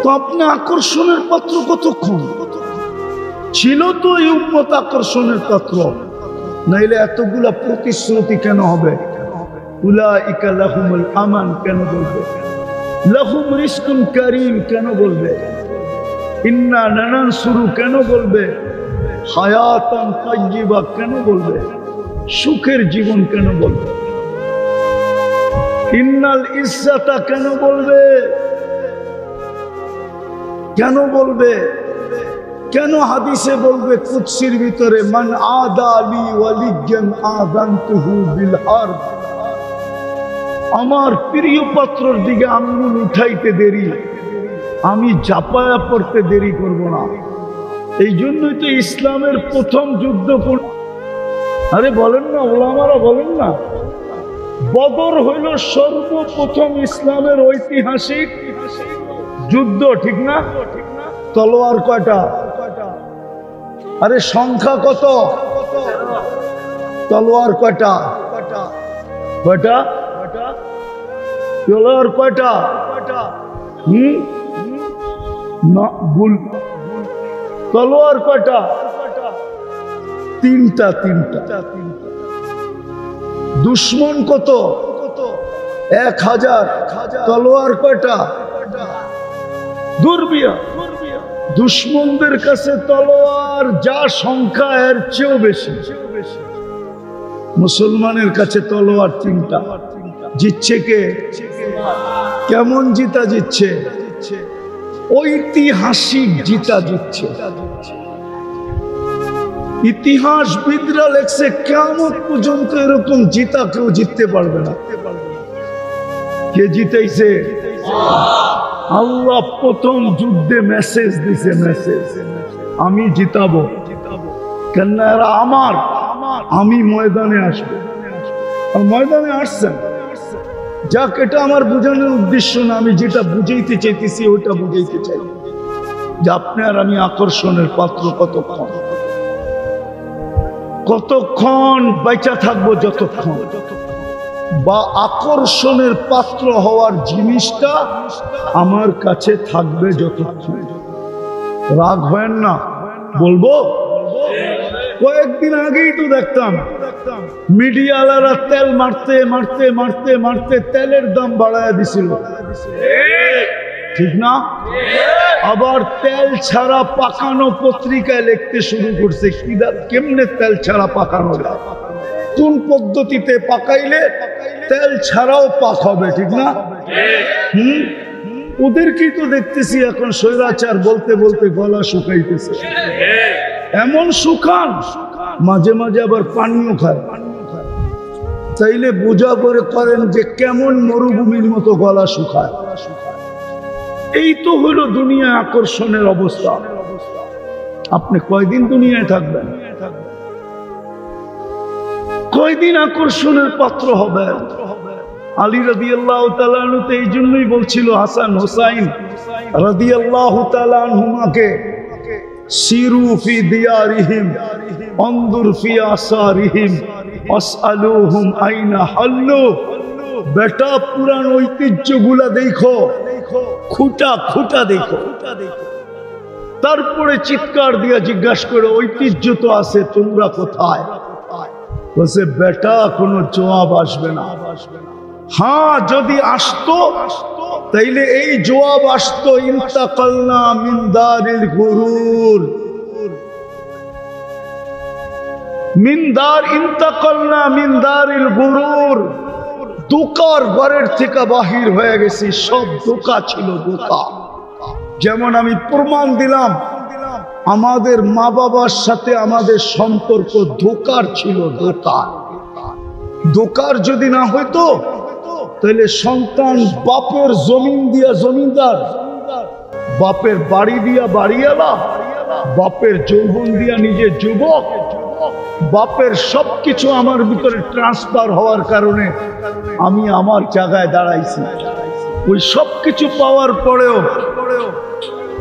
তো আপনি আকর্ষণের পাত্র কতক্ষণ ছিল? তো এই উম্মত আকর্ষণের পাত্র, নাইলে এতগুলা প্রতিশ্রুতি কেন হবে? উলাইকা লাহুমুল আমান কেন বলবে? লাহুম রিজকুন কারীম কেন বলবে? ইন্না নানানসুরু কেন বলবে? হায়াতান তাইয়্যিবা কেন বলবে? সুখের জীবন কেন বলবে? ইন্নাল ইজ্জাতা কেন বলবে? কেন বলবে? কেন হাদিসে বলবে কুদসির ভিতরে মান আদা লি ওয়ালিয়ান আযানতুহু বিল হারব, আমার প্রিয় পাত্রর দিকে আঙ্গুল উঠাইতে দেরি, আমি ঝাঁপায়া পড়তে দেরি করব না। এই জন্যই তো ইসলামের প্রথম যুদ্ধ আরে বলেন না ওলামারা, বলেন না, বদর হইল সর্বপ্রথম ইসলামের ঐতিহাসিক যুদ্ধ, ঠিক না? তলোয়ার কয়টা? আরে সংখ্যা কত? তলোয়ার কয়টা? কয়টা তলোয়ার কয়টা? না ভুল, তলোয়ার কয়টা? তিনটা। দুশ্মন কত? 1000। তলোয়ার কয়টা? দুর্বিয়া। দুশ্মনদের কাছে তলোয়ার যা সংখ্যা এর চেয়েও বেশি, মুসলমানের কাছে তলোয়ার 3টা। জিতছে কে? কেমন জিতা জিতছে? ঐতিহাসিক জিতা জিতছে। ইতিহাসবিদরা লেখছে কিয়ামত পর্যন্ত এরকম জিতা কেউ জিততে পারবে না। কে জিতাইছে? আল্লাহ প্রথম যুদ্ধে মেসেজ দিছে, মেসেজ, আমি জিতাবো, কেন এরা আমার, আমি ময়দানে আসবো। আর ময়দানে আসছেন, যাক এটা আমার বোঝানোর উদ্দেশ্য না, আমি যেটা বুঝাইতে চাইতেছি ওইটা বুঝাইতে চাই যে আপনি আর আমি আকর্ষণের পাত্র কতক্ষণ, কতক্ষণ বেঁচে থাকবো, যতক্ষণ বা আকর্ষণের পাত্র হওয়ার জিনিসটা আমার কাছে থাকবে যতক্ষণ। রাগ হয় না, বলবো। কয়েকদিন আগেই তো দেখতাম মিডিয়াওয়ালারা তেল মারতে মারতে মারতে মারতে তেলের দাম বাড়ায় দিছিল, ঠিক না? আবার তেল ছাড়া পাকানো পত্রিকায় লিখতে শুরু করছে কেমনে তেল ছাড়া পাকানো যায়, কোন পদ্ধতিতে পাকাইলে তেল ছাড়াও পাক হবে, ঠিক না? ওদেরকেই তো দেখতেছি এখন স্বৈরাচার বলতে বলতে গলা শুকাইতেছে। এমন শুকান, মাঝে মাঝে আবার পানিও খায়। চাইলে বোঝা করে করেন যে কেমন মরুভূমির মতো গলা শুকায়। এই তো হলো দুনিয়া আকর্ষণের অবস্থা। আপনি কয়দিন দুনিয়ায় থাকবেন? কয়দিন আকর্ষণের পাত্র হবে? আলী রাদিয়াল্লাহু তাআলা আনহু তো এই জন্যই বলছিল হাসান হুসাইন রাদিয়াল্লাহু তাআলা আনহুমাকে, সিরু ফি দিয়ারিহিম আনজুর ফি আসারিহিম আসআলুহুম আইনা হাল্লু, বেটা পুরান ঐতিহ্যগুলা দেখো, খুঁটা খুঁটা দেখো, তারপরে চিৎকার দিয়া জিজ্ঞাসা করে ঐতিহ্য তো আছে, তোমরা কোথায়? বলছে বেটা কোনো জবাব আসবে না। হ্যাঁ যদি আসতো তাইলে এই জবাব আসতো, ইন্তাকালনা মিন দারিল গুরুর, ইন্তাকালনা মিন দারিল গুরুর, দোকার ঘরের থেকে বাহির হয়ে গেছি। সব দোকা ছিল, দোকা। যেমন আমি প্রমাণ দিলাম আমাদের মা বাবার সাথে আমাদের সম্পর্ক ধোকার ছিল, ধোকার। ধোকার যদি না হইতো তাহলে সন্তান বাপের জমিন দিয়া জমিদার, বাপের বাড়ি দিয়া বাড়িওয়ালা, বাপের যৌবন দিয়া নিজে যুবক, বাপের সবকিছু আমার ভিতরে ট্রান্সফার হওয়ার কারণে আমি আমার জায়গায় দাঁড়াইছি। ওই সবকিছু পাওয়ার পরেও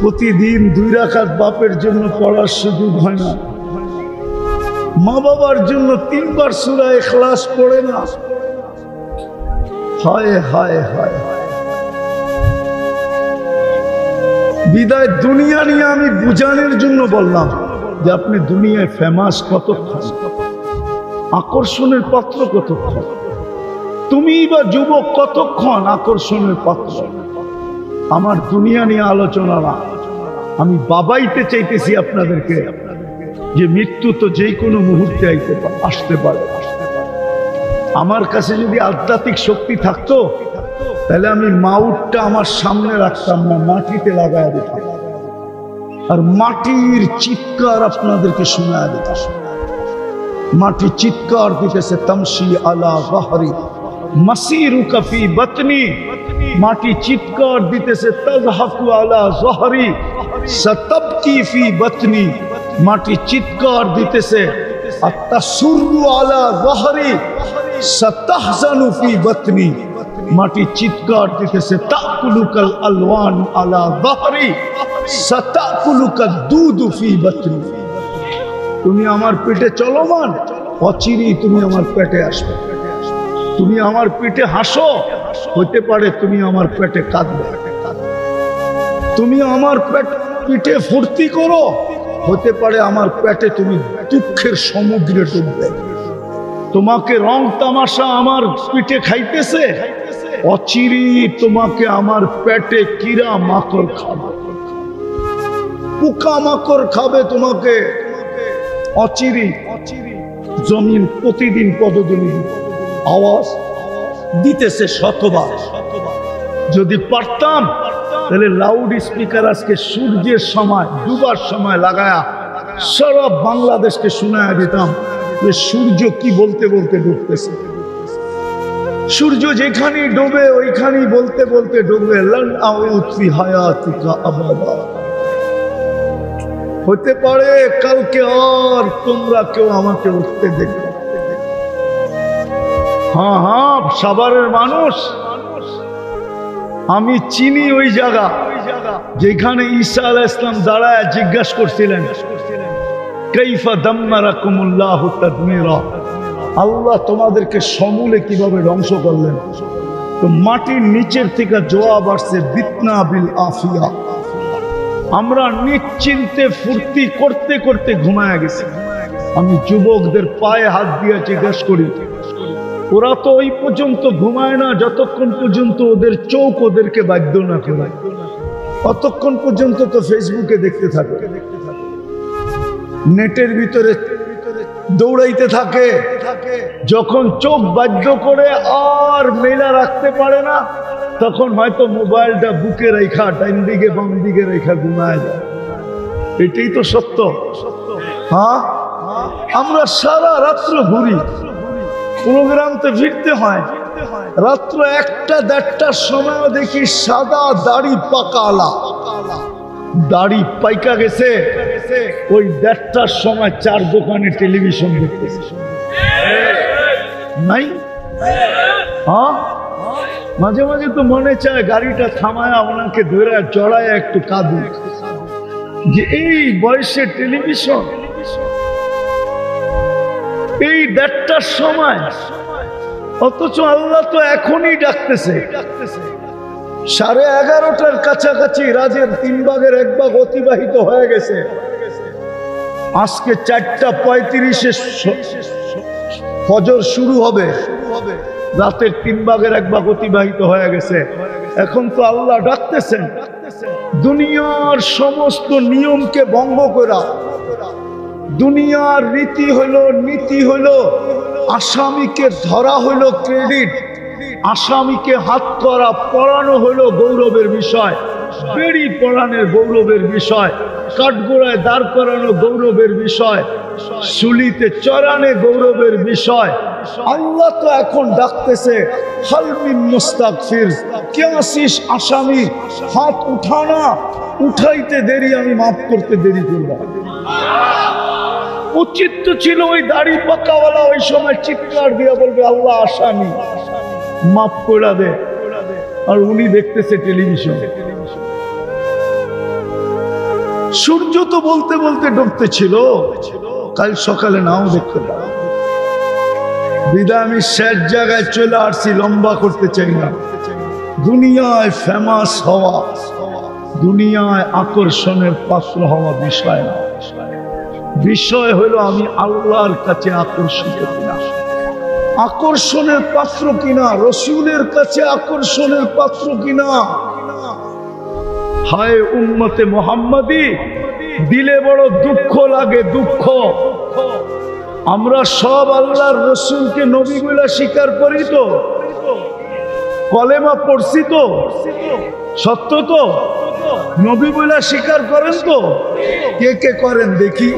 প্রতিদিন 2 রাকাত বাপের জন্য পড়ার সুযোগ হয় না, মা বাবার জন্য 3 বার সূরা ইখলাস পড়ে না। হায় হায় হায়, বিদায় দুনিয়া নিয়ে আমি বুঝানোর জন্য বললাম যে আপনি দুনিয়ায় ফেমাস কতক্ষণ, আকর্ষণের পাত্র কতক্ষণ, তুমি বা যুবক কতক্ষণ আকর্ষণের পাত্র। আমার দুনিয়া নিয়ে আলোচনা না, আমি বাবাইতে চাইতেছি আপনাদেরকে যে মৃত্যু তো যে কোনো মুহূর্তে আসতে পারে। আমার কাছে যদি আধ্যাত্মিক শক্তি থাকতো তাহলে আমি মাউটটা আমার সামনে রাখতাম না, মাটিতে লাগায় দিতাম আর মাটির চিৎকার আপনাদেরকে শোনায় দিতাম। মাটি চিৎকার দিতেছে তামশি আলা যাহরি মাসিরুকা ফি বাতনি, মাটি চিৎকার দিতেছে তাযহাকু আলা যাহরি সাতাবকি ফি বাতনি, মাটি চিৎকার দিতেছে আতাসুরু আলা যাহরি সাতাহজানু ফি বাতনি, মাটি চিৎকার দিতেছে তাকুলুকাল আলওয়ান আলা যাহরি সাতাকুলুকাদ দুদু ফি বাতনি। তুমি আমার পেটে চলমান, অচিরেই তুমি আমার পেটে আসবে। তুমি আমার পেটে হাসো, হতে পারে তুমি আমার পেটে কাঁদবে। তুমি আমার পেটে ফুর্তি করো, হতে পারে আমার পেটে তুমি দুঃখের সমুদ্রে ডুববে। তোমাকে রং তামাশা আমার পেটে খাইতেছে, অচিরেই তোমাকে আমার পেটে কিরা মাকড় খাবে, পোকা মাকড় খাবে তোমাকে অচিরেই। জমিন প্রতিদিন পদধ্বনি আওয়াজ দিতেছে শতবার। যদি পারতাম তাহলে লাউড স্পিকার আজকে সূর্যের সময় ডুবার সময় লাগায়া সারা বাংলাদেশকে শোনায়া দিতাম যে সূর্য কি বলতে বলতে ডুবতেছে। সূর্য যেখানেই ডোবে ওইখানেই বলতে বলতে ডুববে, লান আউত ফি হায়াতিকা আবাদা। হতে পারে কালকে আর তোমরা কেউ আমাকে উঠতে দেখবে। হ্যাঁ হ্যাঁ, সাভারের মানুষ, আমি চিনি ওই জায়গা যেখানে ঈসা আলাইহিস সালাম দাঁড়ায় জিজ্ঞাসা করছিলেন কাইফা দাম্মারাকুমুল্লাহু তাদমিরা, আল্লাহ তোমাদেরকে সমূলে কিভাবে ধ্বংস করলেন। তো মাটির নিচের থেকে জবাব আসছে বিতনা বিল আফিয়া, আমরা নিশ্চিন্তে ফুর্তি করতে করতে ঘুমায় গেছি। আমি যুবকদের পায়ে হাত দিয়ে জিজ্ঞাসা করি, ওরা তো ওই পর্যন্ত ঘুমায় না যতক্ষণ পর্যন্ত ওদের চোখ ওদেরকে বাধ্য না করে, ততক্ষণ পর্যন্ত তো ফেসবুকে দেখতে থাকে, নেটের ভিতরে দৌড়াইতে থাকে। যখন চোখ বাধ্য করে আর মেলা রাখতে পারে না, তখন হয়তো মোবাইলটা বুকে রেখা ডাইন দিকে বাম দিকে রেখা ঘুমায় যায়। এটাই তো সত্য। হ্যাঁ, আমরা সারা রাত্র ঘুরি, প্রোগ্রামতে ফিরতে হয়, রাত্র 1টা-1:30টার সময় দেখি সাদা দাড়ি পাকালা, দাড়ি পাইকা গেছে, ওই 1:30টার সময় 4 দোকানে টেলিভিশন দেখতেছে নাই। হ্যাঁ, মাঝে মাঝে তো মনে চায় গাড়িটা থামায়া ওনাকে ধরে জড়ায় একটু কাঁদু, যে এই বয়সে টেলিভিশন, এই 1:30টার সময়, অথচ আল্লাহ তো এখনই ডাকতেছে। 11:30টার কাছাকাছি রাজের 3 ভাগের 1 ভাগ অতিবাহিত হয়ে গেছে। আজকে 4:35-এ ফজর শুরু হবে, রাতের 3 ভাগের 1 ভাগ অতিবাহিত হয়ে গেছে। এখন তো আল্লাহ ডাকতেছেন, দুনিয়ার সমস্ত নিয়মকে ভঙ্গ করা, দুনিয়ার রীতি হইল নীতি হইল, আসামিকে ধরা হইল ক্রেডিট, আসামিকে হাত করা পড়ানো হইল গৌরবের বিষয়, বেড়ি পড়ানোর গৌরবের বিষয়, কাঠগোড়ায় দাঁড় করানো গৌরবের বিষয়, শুলিতে চড়ানো গৌরবের বিষয়। আল্লাহ তো এখন ডাকতেছে, হাল মিন মুস্তাগফির, কে আসিস আসামি, হাত উঠানা, উঠাইতে দেরি আমি মাফ করতে দেরি করব। উচিত তো ছিল ওই দাড়ি পাকাওয়ালা ওই সময় চিৎকার দিয়ে বলবে আল্লাহ আসামি মাফ করে দে, আর উনি দেখতেছে টেলিভিশন। সূর্য তো বলতে বলতে ডুবতে ছিল, কাল সকালে নাও দেখতে পারে। বিদায় আমি শেষ জায়গায় চলে আসছি, লম্বা করতে চাই না। দুনিয়ায় ফেমাস হওয়া দুনিয়ায় আকর্ষণের পাত্র হওয়া বিষয় না, বিষয় হলো আমি আল্লাহর কাছে আকর্ষিত কিনা, আকর্ষণের পাত্র কিনা, রসুলের কাছে আকর্ষণের পাত্র কিনা। হায় উম্মতে মুহাম্মাদি, দিলে বড় দুঃখ লাগে, দুঃখ। আমরা সব আল্লাহর রসুলকে নবী বলে স্বীকার করি তো, কলেমা পড়ছি তো, সত্য তো, নবী বলে স্বীকার করেন তো? কে কে করেন দেখি?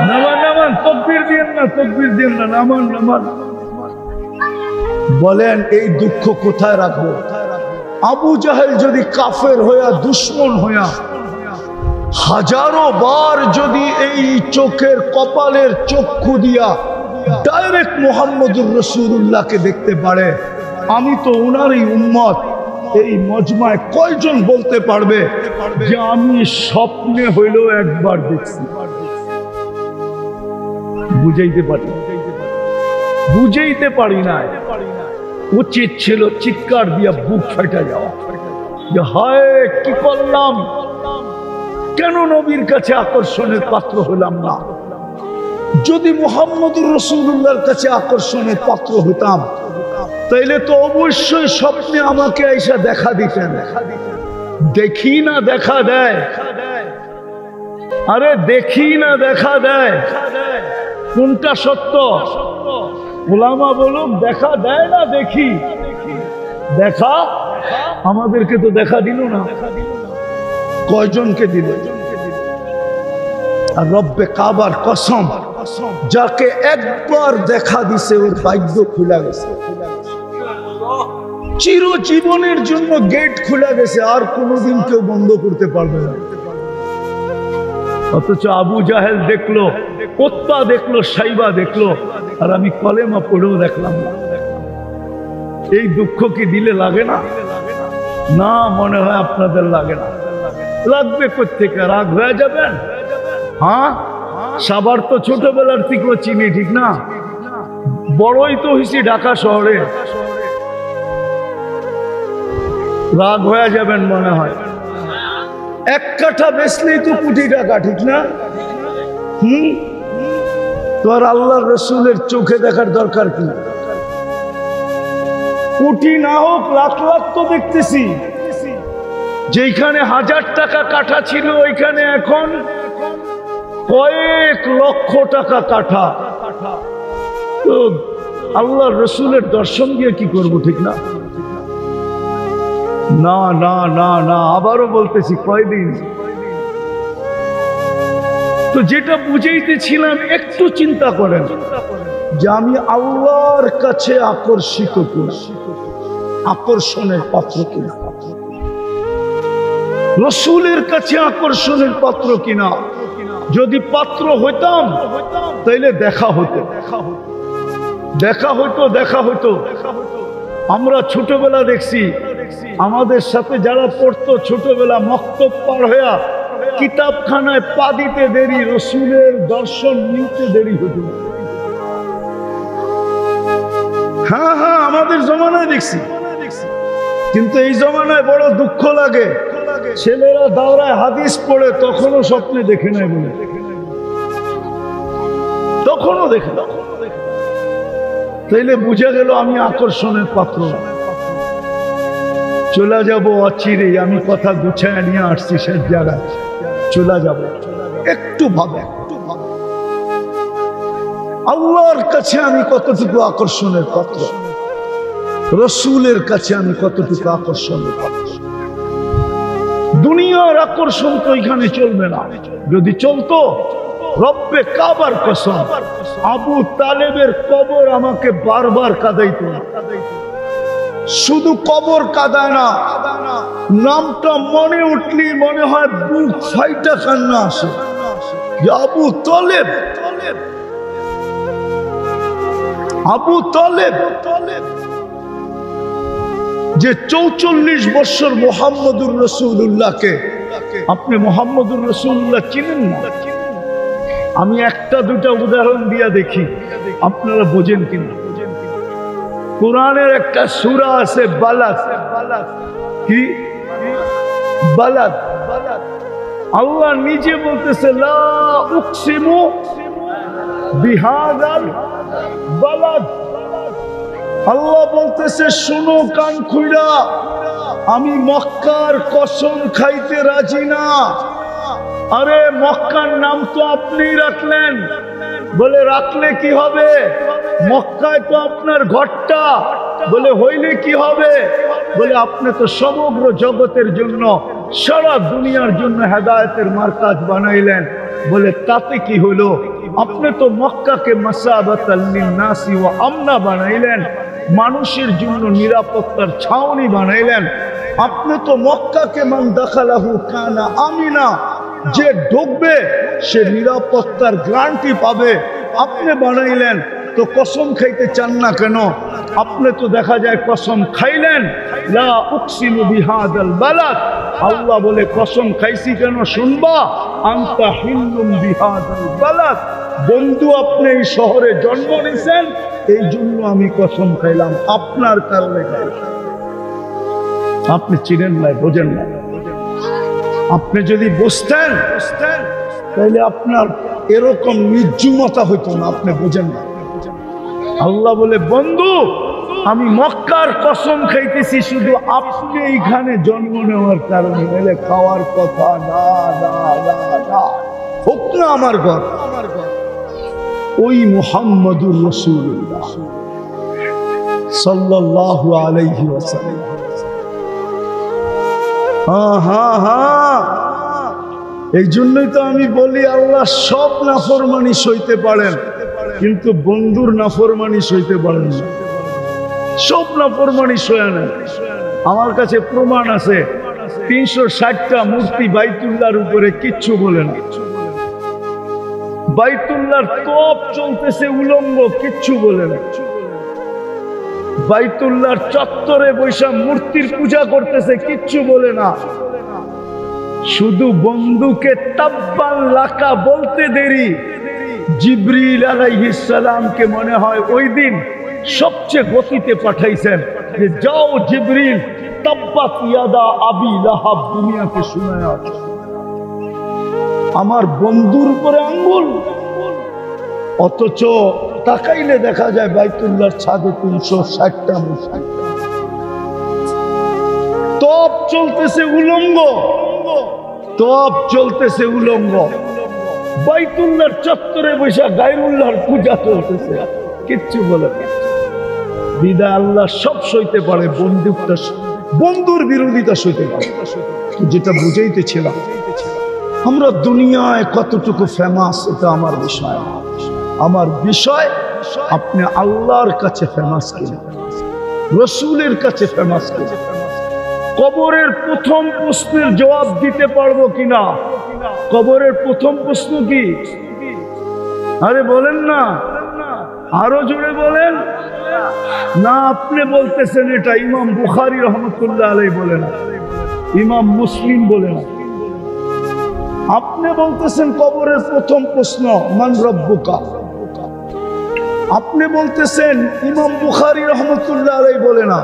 নামান নামান, তকবীর দিয়েন না, তকবীর দিয়েন না, নামান নামান। বলেন এই দুঃখ কোথায় রাখবো? আবু জাহেল যদি কাফের হইয়া, দুশ্মন হইয়া, হাজারো বার যদি এই চোখের কপালের চক্ষু দিয়া ডাইরেক্ট মুহাম্মদুর রাসূলুল্লাহকে দেখতে পারে, আমি তো ওনারই উম্মত, এই মজমায় কয়জন বলতে পারবে যে আমি স্বপ্নে হইলেও একবার দেখছি? বুঝাইতে পারি, বুঝাইতে পারি না। উচিত ছিল চিৎকার দিয়া বুক ফেটে যাওয়া, যে হায় কি করলাম, কেন নবীর কাছে আকর্ষণের পাত্র হলাম না? যদি মুহাম্মদুর রাসূলুল্লাহর কাছে আকর্ষণের পাত্র হতাম, তাইলে তো অবশ্যই স্বপ্নে আমাকে আইসা দেখা দিতেন। দেখি না দেখা দেয়, আরে দেখি না দেখা দেয়, কোনটা সত্য? উলামা বলুন দেখা দেয় না দেখি? দেখা আমাদেরকে তো দেখা দিল না। কয়জনকে দিল? আর রব্বে কাবার কসম, যাকে একবার দেখা দিছে ওর ভাগ্য খুলে গেছে, চিরজীবনের জন্য গেট খুলে গেছে, আর কোনোদিন কেউ বন্ধ করতে পারবে না। অথচ আবু জাহেল দেখলো, কোত্তা দেখলো, সাইবা দেখলো, আর আমি কলেমা পড়েও দেখলাম না। এই দুঃখ কি দিলে লাগে না? না, মনে হয় আপনাদের লাগে না। লাগবে কোত্থেকে? রাগ হয়ে যাবেন? হ্যাঁ, সাবার তো ছোটবেলার থেকে চিনি, ঠিক না? বড়ই তো হইছি ঢাকা শহরে, রাগ হয়ে যাবেন মনে হয়। এক কাঠা বেচলেই তো কোটি টাকা, ঠিক না? তো আর আল্লাহর রসুলের চোখে দেখার দরকার কি? কোটি না হোক লাখ লাখ তো দেখতেছি। যেখানে 1000 টাকা কাঠা ছিল, ওইখানে এখন কয়েক লক্ষ টাকা কাঠা। তো আল্লাহর রসুলের দর্শন দিয়ে কি করব, ঠিক না? না না না না, আবারও বলতেছি, কয়দিন? তো যেটা বুঝাইতেছিলাম, একটু চিন্তা করেন যে আমি আল্লাহর কাছে আকর্ষিত কিনা, আকর্ষণের পাত্র কিনা, রসুলের কাছে আকর্ষণের পাত্র কিনা। যদি পাত্র হইতাম তাইলে দেখা হতো, দেখা হইতো, দেখা হইতো। আমরা ছোটবেলা দেখছি, আমাদের সাথে যারা পড়তো ছোটবেলা, মক্তব পার হইয়া কিতাবখানায় পা দিতে দেরি, রসুলের দর্শন নিতে দেরি হতো। হ্যাঁ হ্যাঁ, আমাদের জমানায় দেখছি। কিন্তু এই জমানায় বড় দুঃখ লাগে, ছেলেরা দাওরায় হাদিস পড়ে, তখনও স্বপ্নে দেখে নাই বলে, তখনও দেখে। তাইলে বুঝা গেল আমি আকর্ষণের পাত্র। চলে যাব অচিরে, আমি কথা গুছায় নিয়ে আসছি শেষ জায়গায়, চলে যাব। একটু ভাবে, আল্লাহর কাছে আমি কতটুকু আকর্ষণের পাত্র, রসুলের কাছে আমি কতটুকু আকর্ষণের পাত্র। দুনিয়ার আকর্ষণ তো এখানে চলবে না। যদি চলতো, রব্বে কাবার কসম, আবু তালেবের কবর আমাকে বারবার কাঁদাইতো না। শুধু কবর কাঁদায় না, নামটা মনে উঠলি মনে হয় বুক ফাইটা কান্না আসে, যে আবু তালেব, আবু তালেব, যে 44 বছর মুহাম্মদুর রাসূলুল্লাহকে, আপনি মুহাম্মদুর রাসূলুল্লাহ চিনেন না? আমি একটা দুটা উদাহরণ দিয়া দেখি, আপনারা বোঝেন কিনা। কোরআনের একটা সূরা আছে বালাদ, কি বালাদ। আল্লাহ নিজে বলতেছে লা উকসিমু বিহাদাল বালাদ। আল্লাহ বলতেছে শুনো কান খুইরা, আমি মক্কার কসম খাইতে রাজি না। আরে মক্কার নাম তো আপনিই রাখলেন, বলে রাখলে কি হবে? মক্কায় তো আপনার ঘরটা, বলে হইলে কি হবে? বলে আপনি তো সমগ্র জগতের জন্য, সারা দুনিয়ার জন্য হেদায়েতের মারকাজ বানাইলেন, বলে তাতে কি হলো? আপনি তো মক্কাকে মাসাবাতাল লিন্নাসি ওয়া আমনা বানাইলেন, মানুষের জন্য নিরাপত্তার ছাউনি বানাইলেন। আপনি তো মক্কাকে মান দাখালাহু কানা আমিনা, যে ঢুকবে সে নিরাপত্তার গ্যারান্টি পাবে, আপনি বানাইলেন। তো কসম খাইতে চান না কেন? আপনি তো দেখা যায় কসম খাইলেন, লা উকসিমু বিহাদাল বালাদ। আল্লাহ বলে কসম খাইছি কেন শুনবা? আনতা হিল্লুম বিহাদাল বালাদ। বন্ধু আপনি এই শহরে জন্ম নিয়েছেন, এই জন্য আমি কসম খাইলাম, আপনার কারণে খাইলাম। আপনি চিনেন না, বোঝেন না। আপনি যদি বুঝতেন তাহলে আপনার এরকম নির্জুমতা হইতো না, আপনি বোঝেন না। আল্লাহ বলে বন্ধু আমি মক্কার কসম খাইতেছি শুধু আপনি এইখানে জন্ম নেওয়ার কারণে, বলে খাওয়ার কথা না না না না, হোক না আমার ঘর। ওই মুহাম্মদুর রাসূলুল্লাহ সাল্লাল্লাহু আলাইহি ওয়াসাল্লাম। এই জন্যই তো আমি বলি আল্লাহ সব নাফরমানি সইতে পারেন, কিন্তু বন্ধুর নাফরমানি সইতে পারেন না। সব নাফরমানি সয়ে না। আমার কাছে প্রমাণ আছে, 360টা মূর্তি বাইতুল্লাহর উপরে কিচ্ছু বলে না। বাইতুল্লাহর তপ চলতেছে উলঙ্গ, কিচ্ছু বলে না। বাইতুল্লাহর চত্বরে বৈশা মূর্তির পূজা করতেছে, কিচ্ছু বলে না। শুধু বন্ধুকে তাব্বান লাকা বলতে দেরি, জিবরিল আলাইহিস সালামকে মনে হয় ওই দিন সবচেয়ে গতিতে পাঠাইছেন যে যাও জিবরিল, তাব্বাত ইয়াদা আবি লাহাব দুনিয়াকে শোনায় আছে। আমার বন্ধুর উপরে আঙ্গুল, অথচ তাকাইলে দেখা যায় বাইতুল্লাহর ছাদে 360টা মূর্তি। তপ চলতেছে উলঙ্গ, তপ চলতেছে উলঙ্গ। বাইতুল্লাহর চত্বরে বসে গায়রুল্লাহর পূজা চলতেছে, কিচ্ছু বলে না। বিদায় আল্লাহ সব সইতে পারে, বন্ধুর বিরোধিতা সইতে পারে। যেটা বুঝাইতেছিলাম, আমরা দুনিয়ায় কতটুকু ফেমাস এটা আমার বিষয়। আমার বিষয় আপনি আল্লাহর কাছে ফেমাস কিনা, রসুলের কাছে ফেমাস কিনা, কবরের প্রথম প্রশ্নের জবাব দিতে পারবো কিনা। কবরের প্রথম প্রশ্ন কি? আরে বলেন না, আরো জোরে বলেন না। আপনি বলতেছেন এটা ইমাম বুখারী রহমতুল্লাহ আলাইহি বলে না, ইমাম মুসলিম বলে না। আপনি বলতেছেন কবরের প্রথম প্রশ্ন মান রব্বুকা। আপনি বলতেছেন ইমাম বুখারী রহমতুল্লাহ আলাইহি বলে না,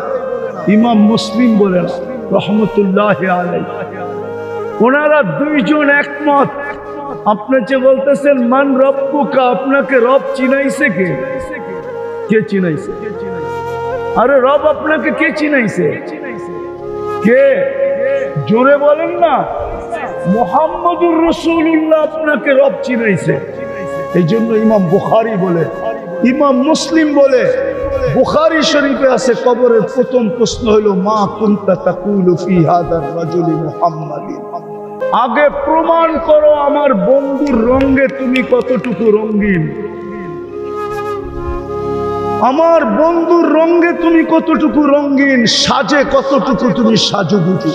ইমাম মুসলিম বলে না রহমতুল্লাহ আলাইহি। ওনারা দুইজন একমত। আপনি যে বলতেছেন মান রব্বুকা, আপনাকে রব চিনাইছে কে? কে চিনাইছে? আরে রব আপনাকে কে চিনাইছে? কে? জোরে বলেন না। মুহাম্মদুর রাসূলুল্লাহ আপনাকে রব চিনাইছে। এই জন্য ইমাম বুখারী বলে, ইমাম মুসলিম বলে, বুখারী শরীফে আছে কবরের প্রথম প্রশ্ন হলো মা কুনতা তাকুলু ফি হাদার রাজুলি মুহাম্মাদিন। আগে প্রমাণ করো আমার বন্ধুর রঙে তুমি কতটুকু রঙিন। আমার বন্ধুর রঙে তুমি কতটুকু রঙিন, সাজে কতটুকু তুমি সাজুগুজু।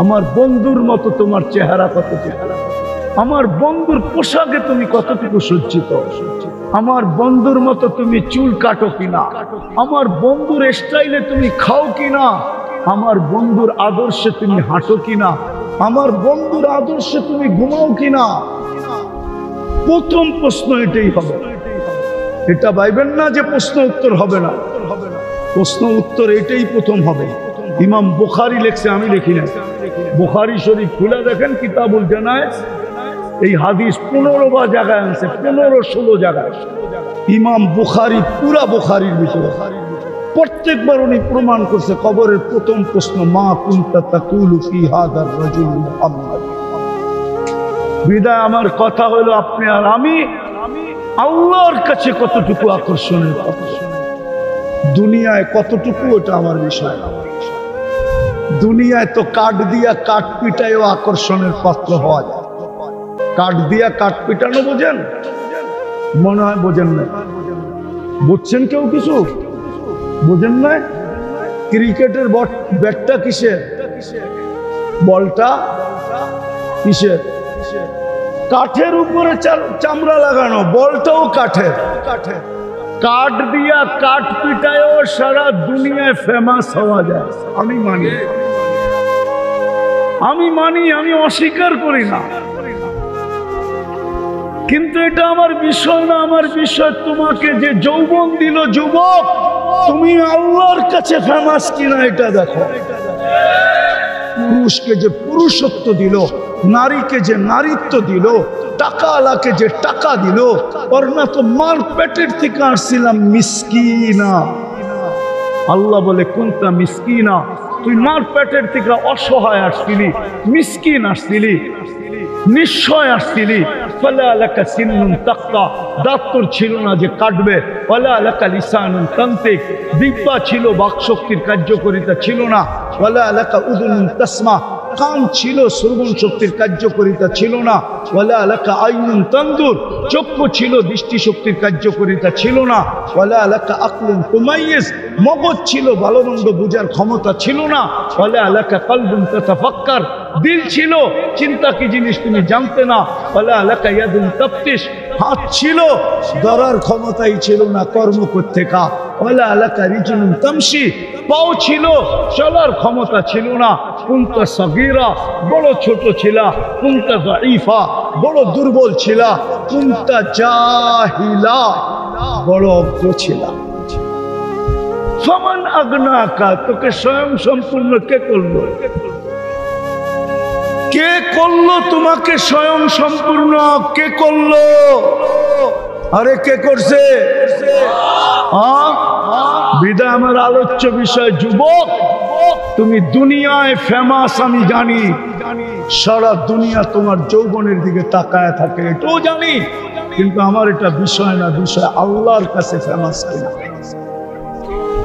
আমার বন্ধুর মতো তোমার চেহারা কতটুকু, আমার বন্ধুর পোশাকে তুমি কতটুকু সজ্জিত, আমার বন্ধুর মতো তুমি চুল কাটো কিনা, আমার বন্ধুর স্টাইলে তুমি খাও কিনা, আমার বন্ধুর আদর্শে তুমি হাঁটো কিনা, আমার বন্ধুর আদর্শে তুমি ঘুমাও কিনা। প্রথম প্রশ্ন এটাই হবে। এটা ভাইবেন না যে প্রশ্ন উত্তর হবে না, প্রশ্ন উত্তর এটাই প্রথম হবে। ইমাম বুখারী লিখছে, আমি লিখি না। বুখারী শরীফ খুলে দেখেন, কিতাবুল জানায়েজ, এই হাদিস 15 বার জায়গায় আনছে, 15-16 জায়গায়। ইমাম বুখারী পুরা বুখারীর ভিতরে প্রত্যেকবার উনি প্রমাণ করছে, কবরের প্রথম প্রশ্ন, মা কুনতা তাকুলু ফি হাযার রাজুল মুহাম্মদ। বিদায় আমার কথা হলো, আপনি আর আমি আল্লাহর কাছে কতটুকু আকর্ষণের কথা, দুনিয়ায় কতটুকু ওটা আমার বিষয় না। দুনিয়ায় তো কাঠ দিয়া কাঠ পিটায়ও আকর্ষণের পাত্র হওয়া যায়। কাঠ দিয়া কাঠ পিটানো বোঝেন? মনে হয় বোঝেন না। বুঝছেন কেউ কিছু? বোঝেন না? ক্রিকেটের ব্যাটটা কিসের? বলটা কিসের? কাঠের উপরে চামড়া লাগানো, বলটাও কাঠের। কাঠ দিয়া কাঠ পিটায়ও সারা দুনিয়ায় ফেমাস হওয়া যায়। আমি মানি, আমি অস্বীকার করি না, কিন্তু এটা আমার বিষয় না। আমার বিষয় তোমাকে যে যৌবন দিল যুবক, তুমি আল্লাহর কাছে ফেমাস কিনা এটা দেখো। পুরুষকে যে পুরুষত্ব দিল, নারীকে যে নারীত্ব দিল, টাকা আলাকে যে টাকা দিল, ওর না তো মার পেটের থেকে আসছিলাম মিসকিনা। আল্লাহ বলে কুনতা মিসকিনা, তুই মার পেটের থেকে অসহায় আসছিলি, মিসকিন আসছিলি, নিশ্চয় আসছিলি। ফালা লাকা সিন্নুন তাক্তা, দাঁত তোর ছিল না যে কাটবে। ওয়ালা লাকা লিসানুন তানতিক, দিব্যা ছিল, বাকশক্তির কার্যকারিতা ছিল না। ওয়ালা লাকা উযুনুন তাসমা, কান ছিল, শ্রবণ শক্তির কার্যকারিতা ছিল না। ওয়ালা লাকা আইনুন তানদুর, চক্ষু ছিল, দৃষ্টি শক্তির কার্যকারিতা ছিল না। ওয়ালা লাকা আকলুন তুমাইয়িজ, মগজ ছিল, ভালো মন্দ বুঝার ক্ষমতা ছিল না। ওয়ালা লাকা কলবুন তাতাফাক্কার, দিল ছিল, চিন্তা কি জিনিস তুমি জানতে না। ওয়ালা লাকা ইয়াদুন তাফতিশ, হাত ছিল, ধরার ক্ষমতাই ছিল না, কর্ম করতে কা। ওয়ালা লাকা রিজলুন তামশি, পাও ছিল, চলার ক্ষমতা ছিল না। কুনতা সগীরা, বড় ছোট ছিলা। কুনতা যায়ীফা, বড় দুর্বল ছিলা। কুনতা জাহিলা, বড় অজ্ঞ ছিলা। ফামান আগনাকা, তোকে স্বয়ং সম্পূর্ণ কে করলো? কে করলো তোমাকে স্বয়ং সম্পূর্ণ? কে করলো? আরে কে করছে? বিদায় আমার আলোচ্য বিষয়, যুবক তুমি দুনিয়ায় ফেমাস, আমি জানি। সারা দুনিয়া তোমার যৌবনের দিকে তাকায় থাকে, এটাও জানি, কিন্তু আমার এটা বিষয় না। বিষয় আল্লাহর কাছে ফেমাস কিনা,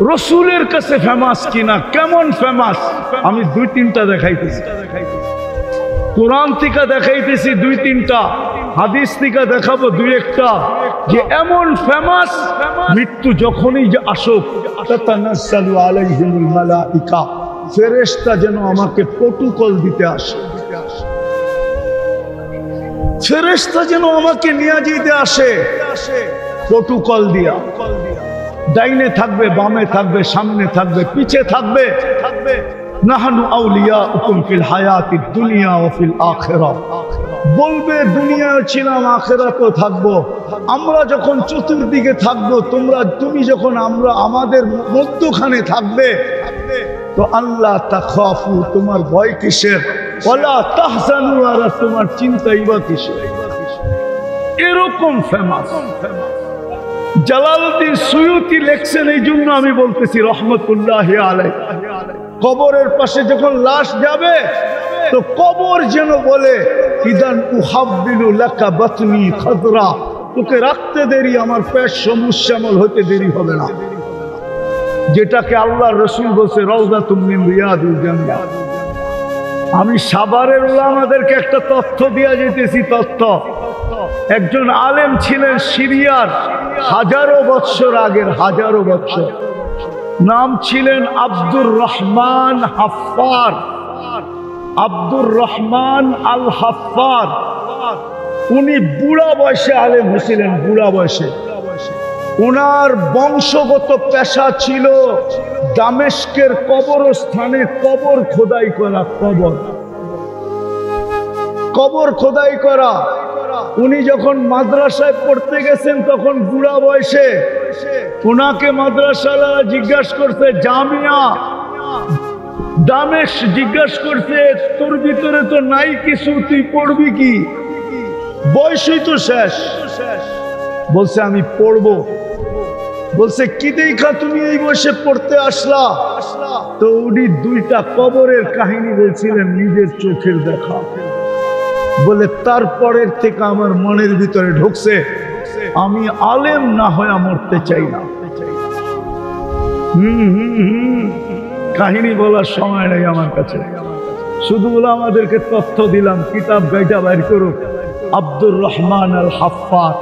রসুলের কাছে ফেমাস কিনা। কেমন ফেমাস? আমি 2-3টা দেখাইতেছি। কোরআন থেকে দেখাইতেছি 2-3টা, হাদিস থেকে দেখাবো 2-1টা, যে এমন ফেমাস, মৃত্যু যখনই যে আসুক, তাতানাজ্জালু আলাইহিমুল মালাইকা, ফেরেশতা যেন আমাকে প্রটোকল দিতে আসে, ফেরেশতা যেন আমাকে নিয়ে যেতে আসে প্রটোকল দিয়া। ডাইনে থাকবে, বামে থাকবে, সামনে থাকবে, পিছে থাকবে। নাহানু আউলিয়াউকুম ফিল হায়াতিদ দুনিয়া ওয়া ফিল আখিরাহ, বলবে দুনিয়ায় ছিলাম, আখিরাতেও থাকবো। আমরা যখন চতুর্দিকে থাকবো, তুমি যখন আমরা আমাদের মধ্যখানে থাকবে, তো আল্লাহ তাখাফু, তোমার ভয় কিসের? ওয়ালা তাহজানু, আর তোমার চিন্তাই বা কিসের? এরকম ফেমাস। জালালউদ্দিন সুয়ুতি লেখছেন, এই জন্য আমি বলতেছি রহমতুল্লাহি আলাইহি, কবরের পাশে যখন লাশ যাবে, তো কবর যেন বলে, ইদান উহাব্বিলু লাকা বাতনি খাদরা, তোকে রাখতে দেরি, আমার পেট সবুজ শ্যামল হতে দেরি হবে না। যেটাকে আল্লাহর রাসূল বলছে রাউযাতুম মিন রিয়াদিল জান্নাহ। আমি সাভারের উলামাদেরকে একটা তথ্য দিয়া যেতেছি। তথ্য, একজন আলেম ছিলেন সিরিয়ার, হাজারো বৎসর আগের, হাজারো বৎসর। নাম ছিলেন আব্দুর রহমান হাফফার, আব্দুর রহমান আল হাফফার। উনি বুড়া বয়সে আলেম হয়েছিলেন, বুড়া বয়সে। ওনার বংশগত পেশা ছিল দামেস্কের কবরস্থানে কবর খোদাই করা, কবর খোদাই করা। উনি যখন মাদ্রাসায় পড়তে গেছেন, তখন বুড়া বয়সে ওনাকে মাদ্রাসালা জিজ্ঞাসা করছে, জামিয়া দামেশ জিজ্ঞাসা করছে তোর ভিতরে তো নাই কিছু, তুই পড়বি কি? বয়সই তো শেষ। বলছে আমি পড়বো। বলছে কি দেখা তুমি এই বয়সে পড়তে আসলা? তো উনি দুইটা কবরের কাহিনী বলছিলেন, নিজের চোখের দেখা। বলে তারপরের থেকে আমার মনের ভিতরে ঢুকছে আমি আলেম না হয়ে মরতে চাই না। কাহিনী বলার সময় নেই আমার কাছে, শুধু আমাদেরকে তথ্য দিলাম, কিতাব গাইটা বাইর করুক আব্দুর রহমান আল হাফফার,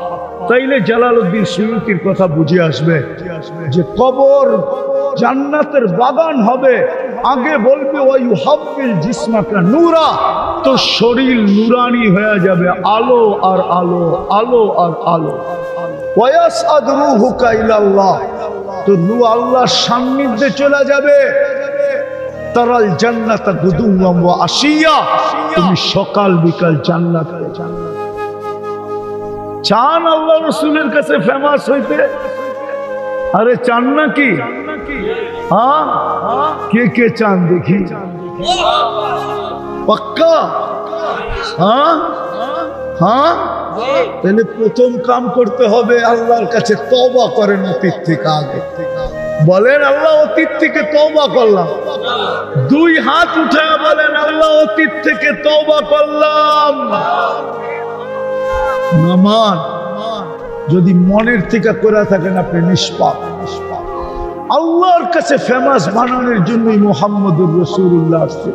তাইলে জালালউদ্দিন সুয়ুতির কথা বুঝে আসবে যে কবর জান্নাতের বাগান হবে। আগে বলবে ওয়ায়ুহাব্বিল জিসমাকা নূরা, তো শরীর নুরানি হয়ে যাবে, আলো আর আলো, আলো আর আলো। ওয়ায়াসআদ রূহুকা ইলাল্লাহ, তো রূহ আল্লাহর সান্নিধ্যে চলে যাবে। তারাল জান্নাতা গুদুওয়াম ওয়া আশিয়া, তুমি সকাল বিকাল জান্নাত পেয়ে যাবে। চান আল্লাহ রসুলের কাছে ফেমাস হইতে? আরে চান নাকি? হ্যাঁ, কে কে চান দেখি? পাক্কা? হ্যাঁ হ্যাঁ, তাহলে প্রথম কাম করতে হবে আল্লাহর কাছে তওবা করেন অতীত থেকে। আগে বলেন আল্লাহ অতীত থেকে তওবা করলাম। দুই হাত উঠে বলেন আল্লাহ অতীত থেকে তওবা করলাম। নামান যদি মনের থেকে করে থাকেন আপনি নিষ্পাপ। আল্লাহর কাছে ফেমাস বানানোর জন্যই মুহাম্মদুর রাসূলুল্লাহ আসছে।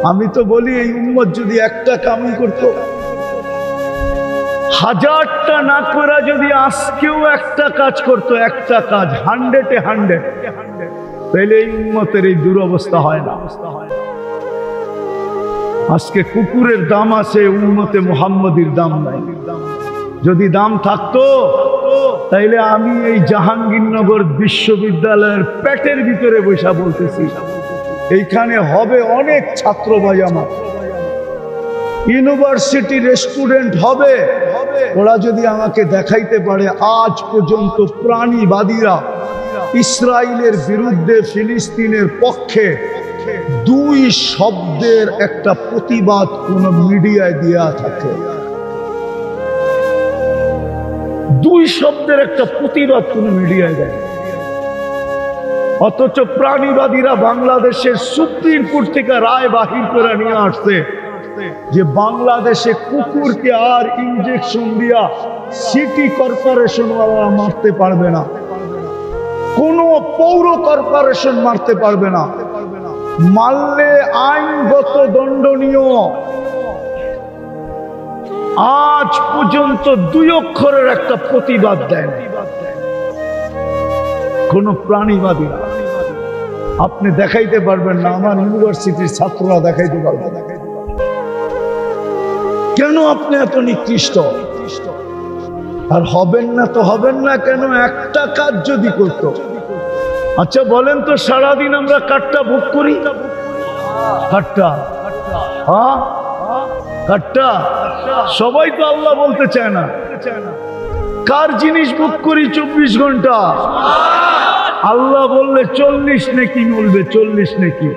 আমি তো বলি এই উম্মত যদি একটা কামই করতো, হাজারটা না করে যদি আজকেও একটা কাজ করতো, একটা কাজ 100-এ 100, তাহলে এই উম্মতের এই দুরবস্থা হয় না। আজকে কুকুরের দাম আছে, উম্মতে মুহাম্মদীর দাম নাই। যদি দাম থাকতো তাইলে আমি এই জাহাঙ্গীরনগর বিশ্ববিদ্যালয়ের পেটের ভিতরে বসা বলতেছি, এইখানে হবে অনেক ছাত্র ভাই আমার, ইউনিভার্সিটির স্টুডেন্ট হবে। ওরা যদি আমাকে দেখাইতে পারে আজ পর্যন্ত প্রাণীবাদীরা ইসরায়েলের বিরুদ্ধে ফিলিস্তিনের পক্ষে দুই শব্দের একটা প্রতিবাদ কোন মিডিয়ায় দেয়া থাকে, দুই শব্দের একটা প্রতিবাদ কোন মিডিয়ায় দেয়, অথচ প্রাণীবাদীরা বাংলাদেশের সুপ্রিম কোর্ট থেকে রায় বাহির করে নিয়ে আসছে যে বাংলাদেশে কুকুরকে আর ইনজেকশন দিয়া সিটি কর্পোরেশন ওয়ালা মারতে পারবে না, কোন পৌর কর্পোরেশন মারতে পারবে না, মারলে আইনগত দণ্ডনীয়। আজ পর্যন্ত 2 অক্ষরের একটা প্রতিবাদ দেয় কোন প্রাণীবাদী। আপনি দেখাইতে পারবেন না, আমার ইউনিভার্সিটির ছাত্ররা দেখাইতে পারবে না। কেন আপনি এত নিকৃষ্ট? আর হবেন না তো হবেন না কেন? একটা কাজ যদি করতো। আচ্ছা বলেন তো, সারাদিন আমরা কাঠটা ভোগ করি, কাঠটা, হ্যাঁ কাঠটা, সবাই তো আল্লাহ বলতে চায় না। কার জিনিস ভোগ করি 24 ঘন্টা? আল্লাহ বললে 40 নাকি বলবে, 40 নাকি?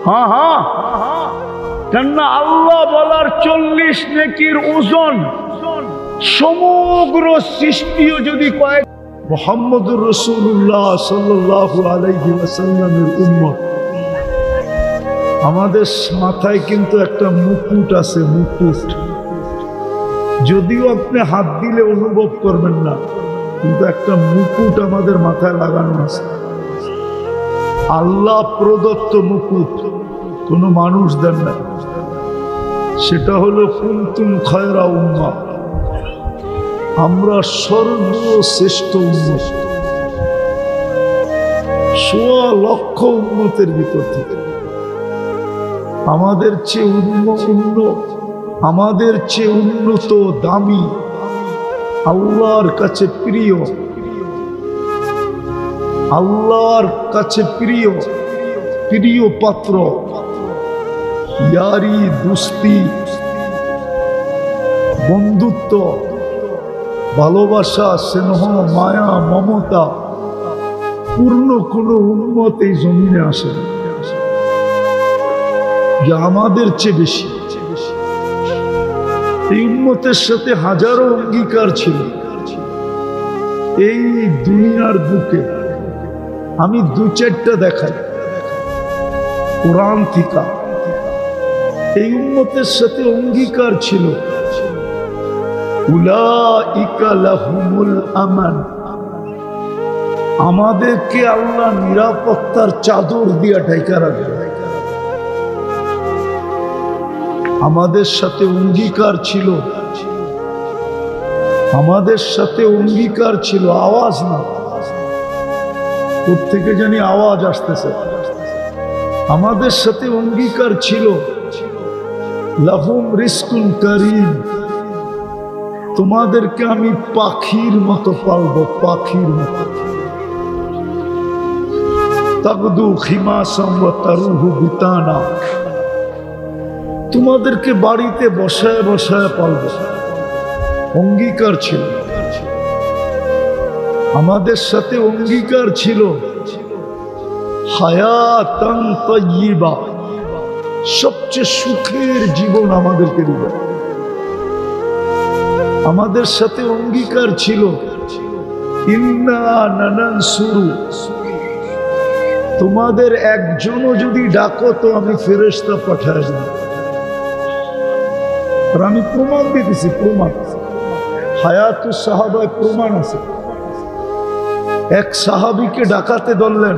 হ্যাঁ হ্যাঁ, কেননা আল্লাহ বলার 40 নেকির ওজন সমগ্র সৃষ্টিও যদি কয়েক। মুহাম্মদুর রাসূলুল্লাহ সাল্লাল্লাহু আলাইহি ওয়াসাল্লামের উম্মত। আমাদের মাথায় কিন্তু একটা মুকুট আছে, মুকুট। যদিও আপনি হাত দিলে অনুভব করবেন না, কিন্তু একটা মুকুট আমাদের মাথায় লাগানো আছে। আল্লাহ প্রদত্ত মুকুট, কোন মানুষ দেন না। সেটা হলো কুনতুম খায়রা উম্মাহ, আমরা সর্বশ্রেষ্ঠ উম্মত। 1.25 লক্ষ উম্মতের ভিতর থেকে আমাদের চেয়ে আমাদের চেয়ে উন্নত, দামি, আল্লাহর কাছে প্রিয়, আল্লাহর কাছে প্রিয়, প্রিয় পাত্র, ইয়ারি, দুস্তি, বন্ধুত্ব, ভালোবাসা, স্নেহ, মায়া, মমতা পূর্ণ কোন উম্মত এই জমিনে আসে। যে আমাদের চেয়ে বেশি। এই উম্মতের সাথে হাজারো অঙ্গীকার ছিল। এই দুনিয়ার বুকে আমি দু চারটা দেখাই কোরআন থেকে। এই উম্মতের সাথে অঙ্গীকার ছিল, উলাইকা লাহুমুল আমান, আমাদেরকে আল্লাহ নিরাপত্তার চাদর দিয়া ঢাকা রাখবে। আমাদের সাথে অঙ্গীকার ছিল, আমাদের সাথে অঙ্গীকার ছিল, আওয়াজ না, কোত্থেকে জানি আওয়াজ আসতেছে। আমাদের সাথে অঙ্গীকার ছিল, লাহুম রিজকুন কারীম, তোমাদেরকে আমি পাখির মতো পালবো, পাখির মতো। তাগদু খিমাসাম ওয়া তারুহু বিতানা, তোমাদেরকে বাড়িতে বসায় বসায় পালবো। অঙ্গীকার ছিল। আমাদের সাথে অঙ্গীকার ছিল, হায়াতান তাইয়্যিবা, সবচেয়ে সুখের জীবন আমাদেরকে দিবে। আমাদের সাথে অঙ্গীকার ছিল, ইন্না নানানসুরু, তোমাদের একজনও যদি ডাকো তো আমি ফেরেশতা পাঠায় দেব। আর আমি প্রমাণ দিতেছি, প্রমাণ হায়াতুস সাহাবায় প্রমাণ আছে। এক সাহাবীকে ডাকাতে ধরলেন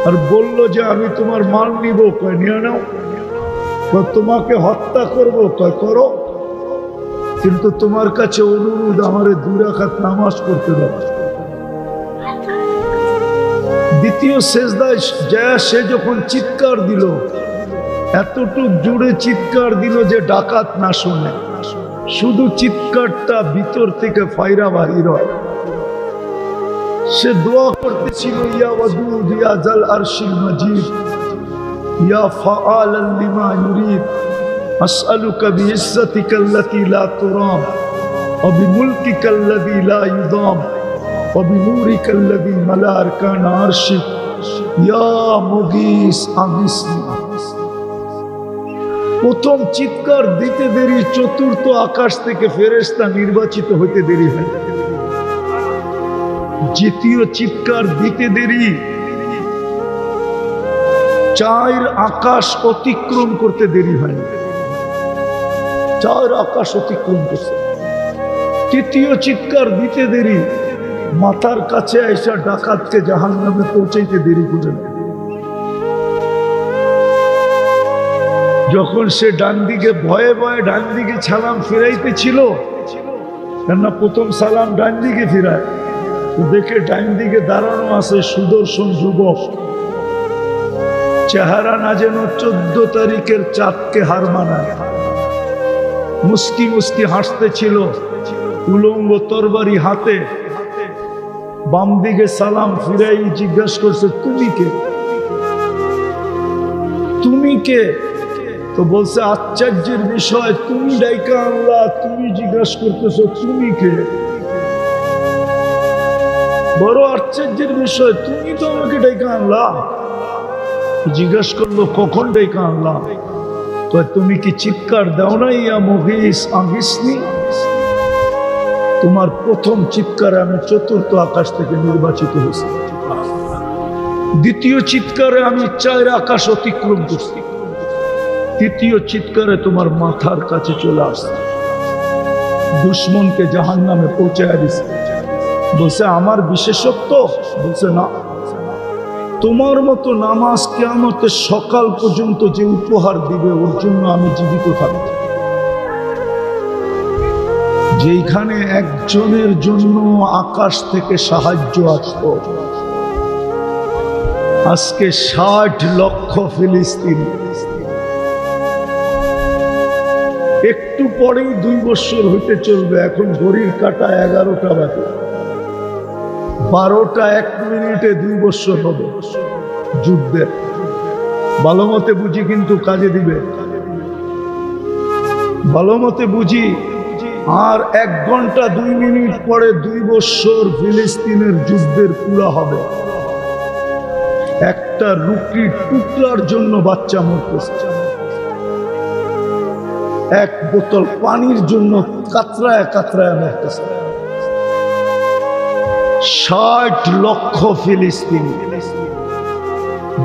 আর বলল যে আমি তোমার মাল নিব, কয় নিয়ে নাও। তোমাকে হত্যা করব, কয় করো, কিন্তু তোমার কাছে অনুরোধ আমারে 2 রাকাত নামাজ পড়তে দাও। দ্বিতীয় সেজদায় যায় সে যখন চিৎকার দিল, এতটুক জুড়ে চিৎকার দিল যে ডাকাত না শোনে, শুধু চিৎকারটা ভিতর থেকে ফায়রা বাহির হয়। সে দোয়া করতেছিল, ইয়া ওয়াদুদ ইয়া জাল আরশিল মাজিদ ইয়া ফাআলান লিমা ইউরিদ আসআলুকা বিইজ্জাতিকাল্লাতী লা তুরাম ওয়া বিমুলকিকাল্লাযী লা ইউদাম ওয়া বিনূরিকাল্লাযী মালা আরকান আরশিক ইয়া মুগীস আগিসনি। প্রথম চিৎকার দিতে দেরি, চতুর্থ আকাশ থেকে ফেরেশতা নির্বাচিত হইতে দেরি হয়। দ্বিতীয় চিৎকার দিতে দেরি, 4 আকাশ অতিক্রম করতে দেরি হয়, 4 আকাশ অতিক্রম করছে। তৃতীয় চিৎকার দিতে দেরি, মাথার কাছে আইসা ডাকাতকে জাহান্নামে পৌঁছাইতে দেরি করে না। যখন সে ডান দিকে ভয়ে ভয়ে ডান দিকে সালাম ফিরাইতে ছিল, কেননা প্রথম সালাম ডান দিকে ফিরায়, দেখে ডান দিকে দাঁড়ানো আছে সুদর্শন যুবক, চেহারা না যেন 14 তারিখের চাঁদকে হার মানায়, মুস্কি মুস্কি হাসতে ছিল, উলঙ্গ তরবারি হাতে। বাম দিকে সালাম ফিরাই জিজ্ঞাসা করছে, তুমি কে, তুমি কে? তো বলছে, আশ্চর্যের বিষয়, তুমি ডাইকা আনলা, তুমি জিজ্ঞাসা করতেছো তুমি কে? বড় আশ্চর্যের বিষয়, তুমি তো আমাকে ডাইকা আনলা। জিজ্ঞাসা করলো, কখন ডাইকা আনলা? তো তুমি কি চিৎকার দাও না, ইয়া মুগীস আগিসনি? তোমার প্রথম চিৎকারে আমি 4th আকাশ থেকে নির্বাচিত হয়েছি, দ্বিতীয় চিৎকারে আমি 4 আকাশ অতিক্রম করছি, তৃতীয় চিৎকারে তোমার মাথার কাছে চলে আসছে, দুশ্মনকে জাহান্নামে পৌঁছায় দিছে। বলছে আমার বিশেষত্ব? বলছে না, তোমার মতো নামাজ কিয়ামতের সকাল পর্যন্ত যে উপহার দিবে ওর জন্য আমি জীবিত থাকব। যেখানে একজনের জন্য আকাশ থেকে সাহায্য আসতো, আজকে 60 লক্ষ ফিলিস্তিনি। একটু পরেই 2 বছর হইতে চলবে, এখন ঘড়ির কাটা 11টা বাজে, 12টা 1 মিনিটে 2 বছর হবে যুদ্ধের। ভালো মতে বুঝি, কিন্তু কাজে দিবে, ভালো মতে বুঝি। আর 1 ঘন্টা 2 মিনিট পরে 2 বছর ফিলিস্তিনের যুদ্ধের পুরা হবে। একটা রুটির টুকরার জন্য বাচ্চা মরতেছে, এক বোতল পানির জন্য কাতরায় কাতরায় মরতেছে। 60 লক্ষ ফিলিস্তিনি,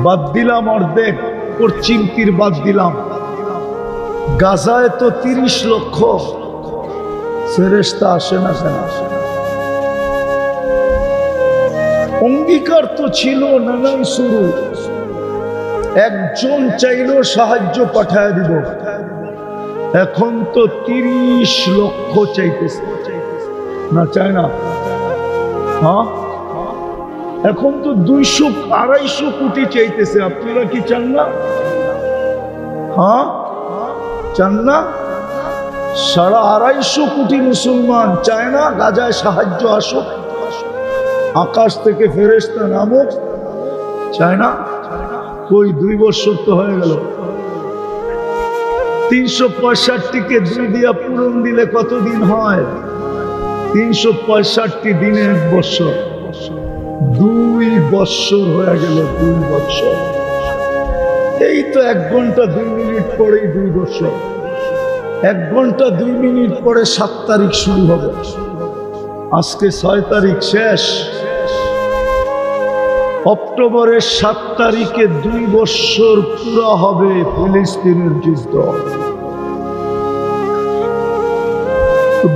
বাদ দিলাম অর্ধেক পশ্চিমতীর, বাদ দিলাম গাজায় তো 30 লক্ষ। ফেরেশতা আসে না কেন? অঙ্গীকার তো ছিল নানান শুরু, একজন চাইলো সাহায্য পাঠায় দিব, এখন তো 30 লক্ষ চাইতেছে, না চায় না? হ্যাঁ, এখন তো 200-250 কোটি চাইতেছে। আপনারা কি চান না? হ্যাঁ, চান না? 250 কোটি মুসলমান চায় না গাজায় সাহায্য আসুক, আকাশ থেকে ফেরেশতা নামুক? চায় না? কই 2 বছর তো হয়ে গেল। 365-কে 2 দিয়া পূরণ দিলে কতদিন হয়? 365 দিনে 1 বছর। 2 বছর হয়ে গেল, 2 বছর। এই তো 1 ঘন্টা 2 মিনিট পরেই 2 বছর। 1 ঘন্টা 2 মিনিট পরে 7 তারিখ শুরু হবে, আজকে 6 তারিখ শেষ। অক্টোবরের 7 তারিখে 2 বছর পুরা হবে ফিলিস্তিনের যুদ্ধ।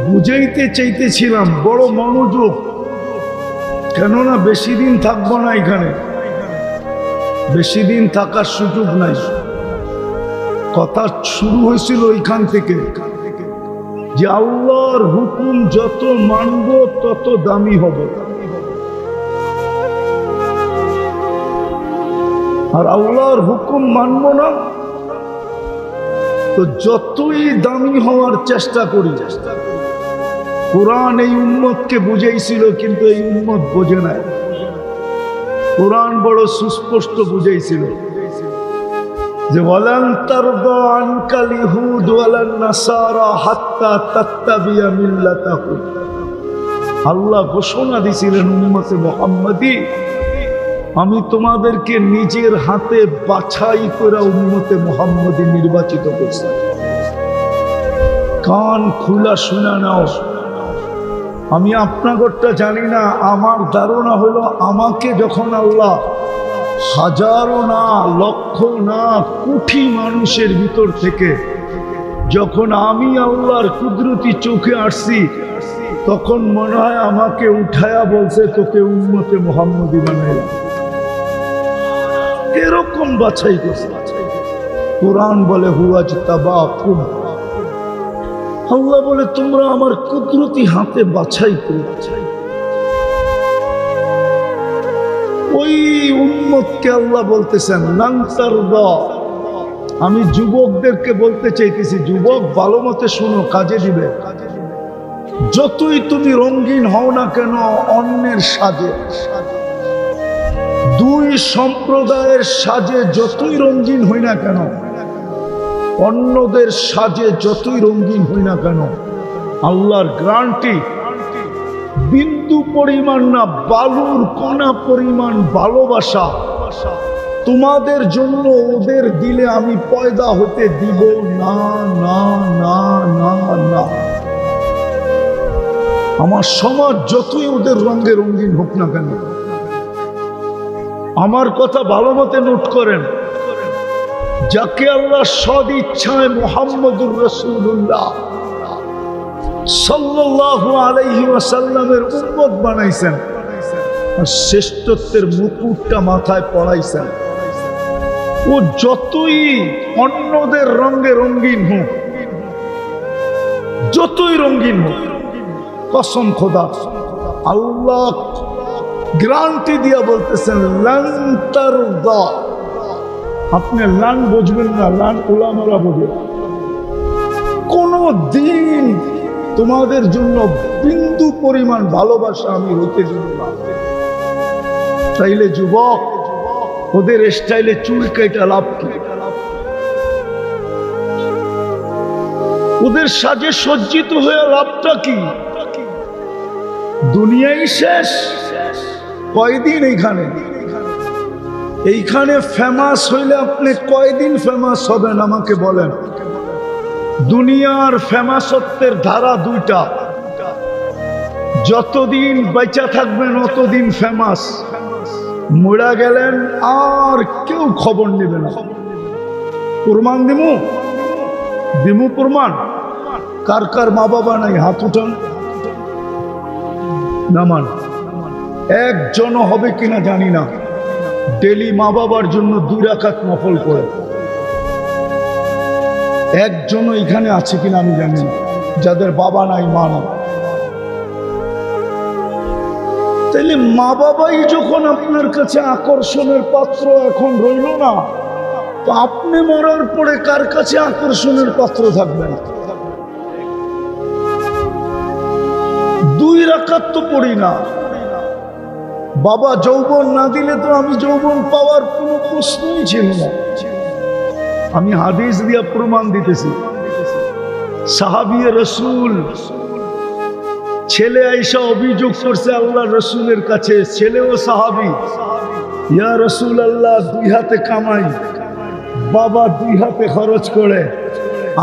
বুঝাইতে চাইতেছিলাম বড় মনোযোগ, কেননা বেশি দিন থাকবো না এখানে, বেশি দিন থাকার সুযোগ নাই। কথা শুরু হয়েছিল ওইখান থেকে যে আল্লাহর হুকুম যত মানব তত দামি হবে, আর আল্লাহর হুকুম মানব না তো যতই দামি হওয়ার চেষ্টা করি। কোরআন এই উম্মতকে বুঝাইছিল, কিন্তু এই উম্মত বোঝে নাই। কোরআন বড় সুস্পষ্ট বুঝাইছিল যে ওয়ালান তারদা আনকাল ইহুদ ওয়ালান নাসারা হাত্তা তাত্তাবিয়া মিল্লাতাহুম। আল্লাহ ঘোষণা দিয়েছিলেন উম্মতে মুহাম্মাদি, আমি তোমাদেরকে নিজের হাতে বাছাই করে উম্মতে মুহাম্মাদি নির্বাচিত করছি। কান খোলা শুনে নাও। আমি আপনাদেরটা জানি না, আমার ধারণা হলো আমাকে যখন আল্লাহ হাজারো না লক্ষ না কোটি মানুষের ভিতর থেকে যখন আমি আল্লাহর কুদরতি চোখে আসছি, তখন মনে হয় আমাকে উঠায়া বলছে তোকে উম্মতে মুহাম্মাদি বানাইলাম। এরকম বাছাই করছে। কোরআন বলে হুয়াজতাবাকুম, আল্লাহ বলে তোমরা আমার কুদরতি হাতে বাছাই করে। ওই উম্মতকে আল্লাহ বলতেছেন লান তারদা। আমি যুবকদেরকে বলতে চাইতেছি, যুবক ভালো মতে শুনো, কাজে দিবে। যতই তুমি রঙিন হও না কেন অন্যের সাজে, 2 সম্প্রদায়ের সাজে যতই রঙিন হই না কেন, অন্যদের সাজে যতই রঙিন হই না কেন, আল্লাহর গ্যারান্টি বিন্দু পরিমাণ না, বালুর কণা পরিমাণ ভালোবাসা তোমাদের জন্য ওদের দিলে আমি পয়দা হতে দিব না, না, না, না, না। আমার সমাজ যতই ওদের রঙে রঙিন হোক না কেন, আমার কথা ভালো মতে নোট করেন, যাকে আল্লাহ সদ ইচ্ছায় মুহাম্মদুর রাসূলুল্লাহ সাল্লাল্লাহু আলাইহি ওয়াসাল্লামের উম্মত বানাইছেন আর শ্রেষ্ঠত্বের মুকুটটা মাথায় পড়াইছেন, ও যতই অন্যদের রঙে রঙিন হোক, যতই রঙিন হোক, কসম খোদা আল্লাহ গ্যারান্টি দিয়া বলতেছেন লান তারদা। আপনি লান বুঝবেন না, লান উলামারা বোঝে। কোন দিন তোমাদের জন্য বিন্দু পরিমাণ ভালোবাসা আমি হতে দিব না। তাইলে যুবক, ওদের স্টাইলে চুল কেটে লাভ কি? ওদের সাজে সজ্জিত হয়ে লাভটা কি? দুনিয়াই শেষ। কয়দিন এখানে এইখানে ফেমাস হইলে আপনি কয়দিন ফেমাস হবেন আমাকে বলেন? দুনিয়ার ফেমাসত্বের ধারা দুইটা, যতদিন বেঁচে থাকবেন অতদিন ফেমাস, মরা গেলেন আর কেউ খবর নেবে না। প্রমাণ দিমু প্রমাণ। কার কার মা বাবা নাই হাত উঠান, নামান। একজন হবে কিনা জানি না, ডেলি মা বাবার জন্য 2 রাকাত নফল করে। একজনও এখানে আছে কিনা আমি জানি না, যাদের বাবা নাই মা নাই। তাইলে মা বাবাই যখন আপনার কাছে আকর্ষণের পাত্র এখন রইল না, তো আপনি মরার পরে কার কাছে আকর্ষণের পাত্র থাকবেন? 2 রাকাত তো পড়ি না। বাবা যৌবন না দিলে তো আমি যৌবন পাওয়ার কোনো প্রশ্নই ছিল না। আমি হাদিস দিয়া প্রমাণ দিতেছি। সাহাবী রাসূল ছেলে আয়েশা অভিযোগ করছে আল্লাহ রসুলের কাছে, ছেলেও সাহাবী, ইয়া রাসূলুল্লাহ 2 হাতে কামাই, বাবা 2 হাতে খরচ করে,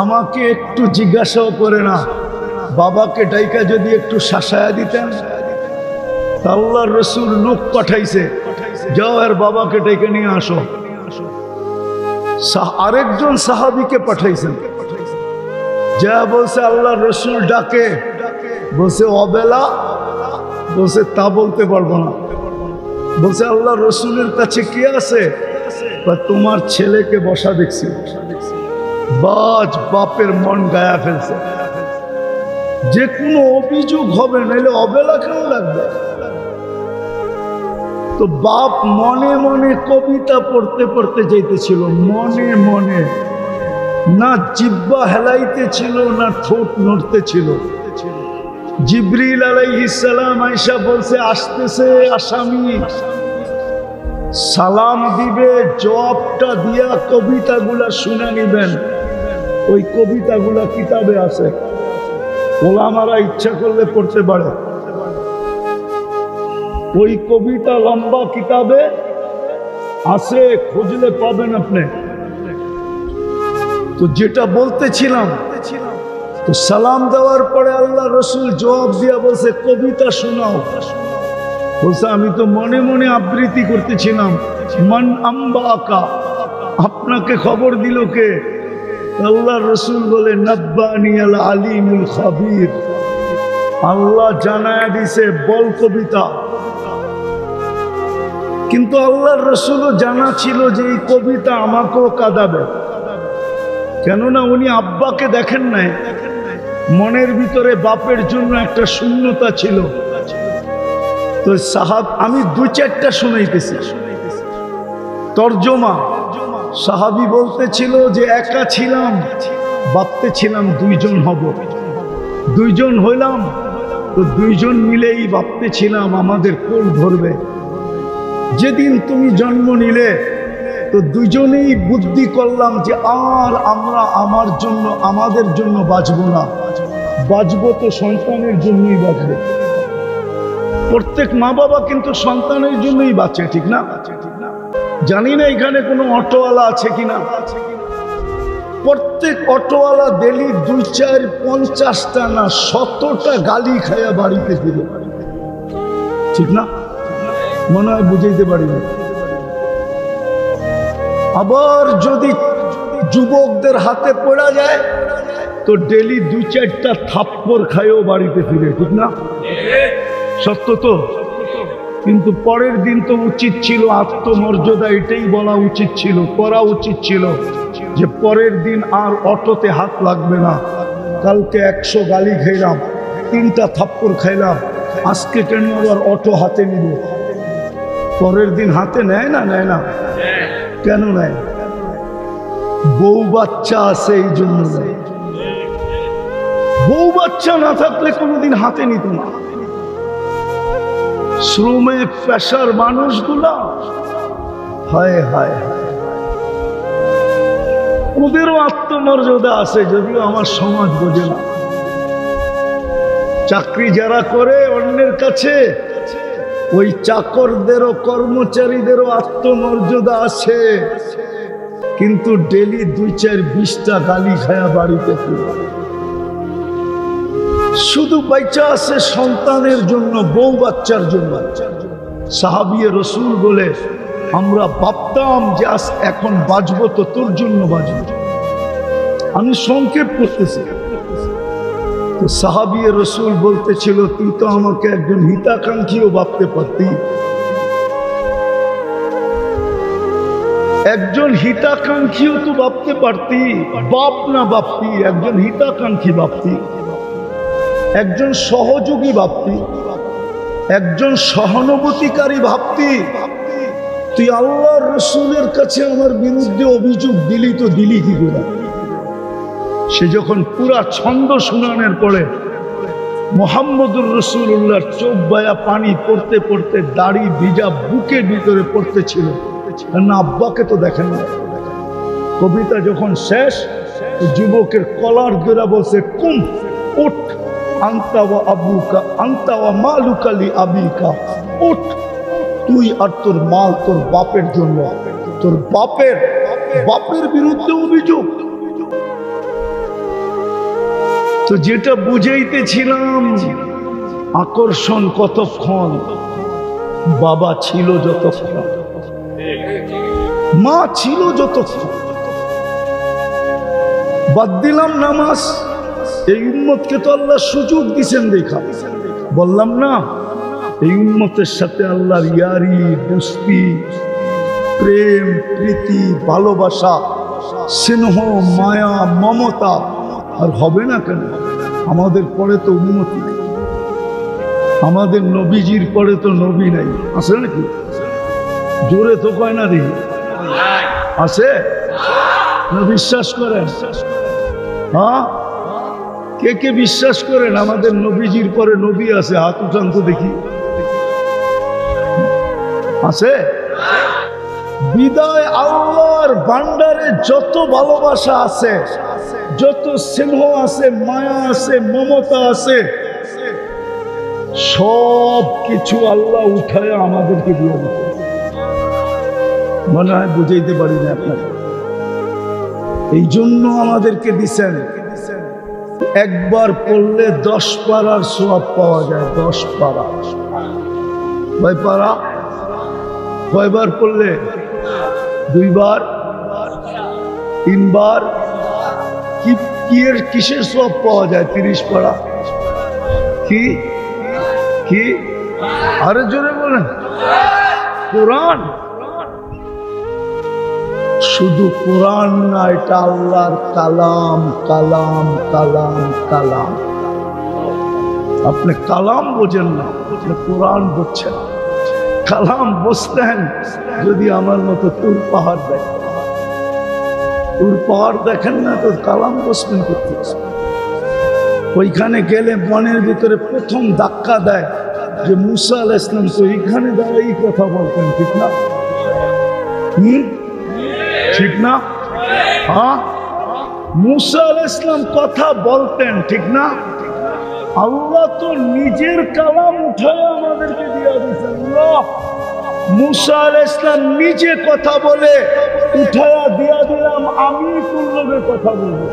আমাকে একটু জিজ্ঞাসাও করে না, বাবাকে ডাইকা যদি একটু শাসায়া দিতেন। আল্লাহর রসুল লোক পাঠাইছে, যাও আর বাবাকে ডেকে নিয়ে আসো। আরেকজন সাহাবীকে পাঠাইছেন, যা বলছে আল্লাহর রসুল ডাকে, বলছে অবেলা, বলছে তা বলতে পারবো না। বলছে আল্লাহর রসুলের কাছে কি আছে? তোমার ছেলেকে বসা দেখছি। বাজ বাপের মন গায়া ফেলছে। যে কোনো অভিযোগ হবে, নাইলে অবেলা কেন লাগবে? তো বাপ মনে মনে কবিতা পড়তে পড়তে যাইতেছিল, মনে মনে, না জিহ্বা হেলাইতেছিল না ঠোঁট নড়তেছিল। জিবরিল আলাইহিস সালাম আয়েশা বলছে আসতেছে আসামি, সালাম দিবে, জবাবটা দিয়া কবিতাগুলা শুনে নিবেন। ওই কবিতাগুলা কিতাবে আছে, ওলামারা ইচ্ছা করলে পড়তে পারে। ওই কবিতা লম্বা কিতাবে আছে, খুঁজলে পাবেন আপনি। তো যেটা বলতেছিলাম, তো সালাম দেওয়ার পরে আল্লাহ রসুল জবাব দিয়া বলছে কবিতা শোনাও। বলছে আমি তো মনে মনে আবৃত্তি করতেছিলাম। মান আম্বাকা, আপনাকে খবর দিল কে? আল্লাহ রসুল বলে নব্বানি আল আলিমুল খাবির, আল্লাহ জানায়া দিছে বল কবিতা। কিন্তু আল্লাহর রসুলও জানা ছিল যে এই কবিতা আমাকেও কাঁদাবে, কেননা উনি আব্বাকে দেখেন নাই। মনের ভিতরে বাপের জন্য একটা শূন্যতা ছিল। তো আমি 2-4টা শুনাইতেছি তর্জমা। সাহাবী বলতেছিল যে একা ছিলাম, ভাবতেছিলাম 2 জন হব, 2 জন হইলাম, তো 2 জন মিলেই ভাবতেছিলাম আমাদের কোল ধরবে। যেদিন তুমি জন্ম নিলে, তো 2 জনেই বুদ্ধি করলাম যে আর আমরা আমাদের জন্য বাঁচবো না, বাঁচবো তো সন্তানের জন্যই বাঁচবো। প্রত্যেক মা বাবা কিন্তু সন্তানের জন্যই বাঁচে, ঠিক না? জানি না এখানে কোনো অটোওয়ালা আছে কিনা। প্রত্যেক অটোওয়ালা ডেলি 2-4-50টা না 100টা গালি খায়া বাড়িতে ফিরে, ঠিক না? মনে হয় বুঝাইতে পারি না। আবার যদি যুবকদের হাতে পড়া যায়, তো ডেলি 2-4টা থাপ্পড় খায়ও বাড়িতে ফিরে, ঠিক না? সত্য তো। কিন্তু পরের দিন তো উচিত ছিল, আত্মমর্যাদা এটাই বলা উচিত ছিল, করা উচিত ছিল যে পরের দিন আর অটোতে হাত লাগবে না। কালকে 100 গালি খাইলাম, 3টা থাপ্পড় খাইলাম, আজকে কেন আবার অটো হাতে নিব? পরের দিন হাতে নেয় না? নেয় না। কেন নেয়? বউ বাচ্চা আছে এই জন্য নেয়। বউ বাচ্চা না থাকলে কোনোদিন হাতে নিত না। শ্রমে পেশার মানুষগুলা, হায় হায়, ওদেরও আত্মমর্যাদা আছে, যদিও আমার সমাজ বোঝে না। চাকরি যারা করে অন্যের কাছে, ওই চাকরদেরও কর্মচারীদেরও আত্মমর্যাদা আছে, কিন্তু ডেলি 2-4-20টা গালি খায়া বাড়িতে ফিরে। শুধু বাইচা আছে সন্তানের জন্য, বউ বাচ্চার জন্য। সাহাবিয়ে রসুল বলে, আমরা ভাবতাম যে এখন বাঁচবো তো তোর জন্য বাঁচবো। আমি সংক্ষেপ করতেছি। তো সাহাবিয়ে রসুল বলতেছিল, তুই তো আমাকে একজন হিতাকাঙ্ক্ষীও ভাবতে পারতি, একজন হিতাকাঙ্ক্ষীও তো ভাবতে পারতি। বাপ না ভাবতি, একজন হিতাকাঙ্ক্ষী ভাবতি, একজন সহযোগী ভাবতি, একজন সহানুভূতিকারী ভাবতি। তুই আল্লাহর রসুলের কাছে আমার বিরুদ্ধে অভিযোগ দিলি, তো দিলি কি করে? সে যখন পুরা ছন্দ শুনানোর পরে মুহাম্মদুর রাসূলুল্লাহর চোখ বায়া পানি পড়তে পড়তে দাড়ি ভিজা বুকের ভিতরে পড়তেছিল, না আব্বাকে তো দেখেন না। কবিতা যখন শেষ, যুবকের কলার ধরে বলছে, কুম উঠ, আনতা ওয়া আবুকা আনতা ওয়া মালুকা লি আবিকা, উঠ, তুই আর তোর মাল তোর বাপের জন্য, তোর বাপের বিরুদ্ধে অভিযোগ। তো যেটা বুঝাইতেছিলাম, আকর্ষণ কতক্ষণ, বাবা ছিল যতক্ষণ, মা ছিল যতক্ষণ। বাদ দিলাম নামাজ, এই উম্মতকে তো আল্লাহ সুযোগ দিছেন দেখা। বললাম না, এই উম্মতের সাথে আল্লাহর ইয়ারি, দোস্তি, প্রেম, প্রীতি, ভালোবাসা, স্নেহ, মায়া, মমতা আর হবে না কেন? আমাদের পরে তো উম্মত নাই, আমাদের নবীজির পরে তো নবী নাই। আছে নাকি? জোরে তো কয় না দেখি, আছে না? বিশ্বাস করেন? হ্যাঁ, কে কে বিশ্বাস করেন আমাদের নবীজির পরে নবী আছে? হাত উঠান তো দেখি। আছে? বিদায় আল্লাহর ভান্ডারে যত ভালোবাসা আছে, যত স্নেহ আছে, মায়া আছে, মমতা আছে, সব কিছু আল্লাহ উঠায় আমাদেরকে দিয়ে দিতে। মনে হয় বুঝাইতে পারি না আপনাকে। এই জন্য আমাদেরকে দিছেন, একবার পড়লে 10 পারার সওয়াব পাওয়া যায়। 10 পারা, কয় পারা? কয়বার পড়লে? 2 বার, 3 বার? কিসের সওয়াব পাওয়া যায়? 30 পারা। কি কি? আরে জোরে বলেন। কোরআন। শুধু কোরআন না, এটা আল্লাহর কালাম, কালাম, কালাম, কালাম। আপনি কালাম বোঝেন না, কোরআন বুঝছেন। কালাম বুঝতেন যদি আমার মতো তুর পাহাড় দেখেন। তুর পাহাড় দেখেন না তো কালাম বুঝবেন করতে। ওইখানে গেলে মনের ভিতরে প্রথম ধাক্কা দেয় যে মুসা আলাইহিস সালাম তো এইখানে দাঁড়িয়ে কথা বলতেন, ঠিক না? ঠিক না? হ্যাঁ, মুসা আলাইহিস সালাম কথা বলতেন, ঠিক না? আল্লাহ তো নিজের কালাম উঠায় আমাদেরকে দিয়ে দিয়েছেন। মুসা আলাইহিস সালাম নিজে কথা বলে উঠায়া দিয়া দিলাম, আমি তোর লগে কথা বলবো।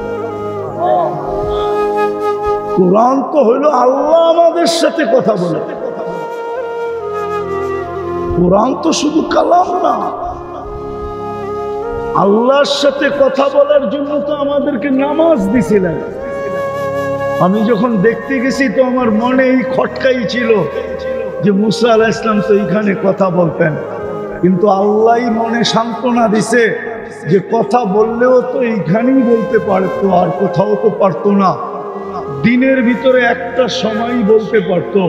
কোরআন তো হইলো আল্লাহ আমাদের সাথে কথা বলে। কোরআন তো শুধু কালাম না, আল্লাহর সাথে কথা বলার জন্য তো আমাদেরকে নামাজ দিছিলেন। আমি যখন দেখতে গেছি তো আমার মনে এই খটকাই ছিল যে মুসা আলাইহিস সালাম তো এইখানে কথা বলতেন, কিন্তু আল্লাহ মনে সান্ত্বনা দিছে যে কথা বললেও তো এইখানেই বলতে পারতো, আর কোথাও তো পারতো না। দিনের ভিতরে একটা সময়ই বলতে পারতো,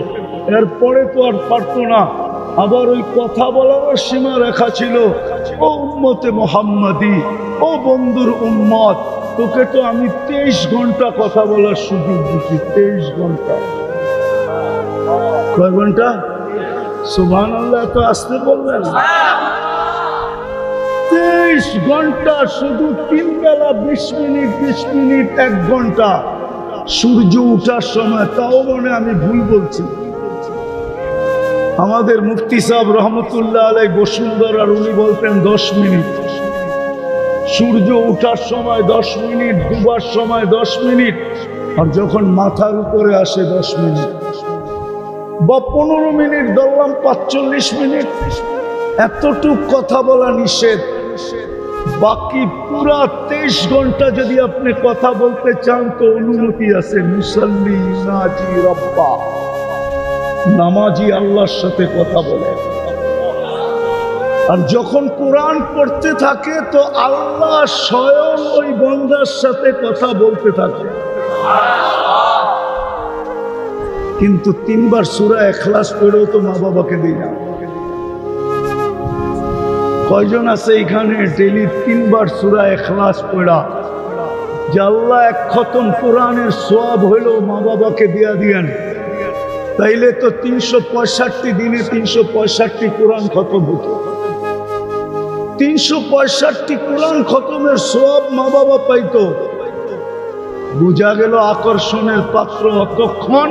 এরপরে তো আর পারতো না। আবার ওই কথা বলার সীমা রেখা ছিল। ও উম্মতে মুহাম্মাদি, ও বন্ধুর উম্মত, তোকে তো আমি 23 ঘন্টা কথা বলার সুযোগ দিচ্ছি। 23 ঘন্টা। কয় ঘন্টা? সুবহানাল্লাহ, তো আসতে বলবেন। 23 ঘন্টা, শুধু 3 বেলা 20 মিনিট 20 মিনিট 1 ঘন্টা। সূর্য উঠার সময়, তাও মনে আমি ভুল বলছি, আমাদের মুফতি সাহেব রহমতুল্লাহ আলাই বসুন্ধরার উনি বলতেন 10 মিনিট, সূর্য ওঠার সময় 10 মিনিট, ডুবার সময় 10 মিনিট, আর যখন মাথার উপরে আসে 10 মিনিট, বা 15 মিনিট ধরলাম 45 মিনিট। এতটুক কথা বলা নিষেধ। বাকি পুরা 23 ঘন্টা যদি আপনি কথা বলতে চান তো অনুমতি আছে। মুসাল্লি ইউনাজি রব্বা, নামাজি আল্লাহর সাথে কথা বলে। আর যখন কোরআন পড়তে থাকে তো আল্লাহ স্বয়ং ওই বান্দার সাথে কথা বলতে থাকে। কিন্তু 3 বার সূরা ইখলাস পড়েও তো মা বাবাকে দিই না। কয়জন আছে এখানে ডেইলি 3 বার সূরা ইখলাস পড়া, যে আল্লাহ 1 খতম কোরআনের সওয়াব হইলো মা বাবাকে দিয়া দিয়েন, তাইলে তো 365 দিনে 365 কোরআন খতম হতো। 365 কোরআন খতমের সওয়াব মা বাবা পাইতো। বুঝা গেল আকর্ষণের পাত্র অতক্ষণ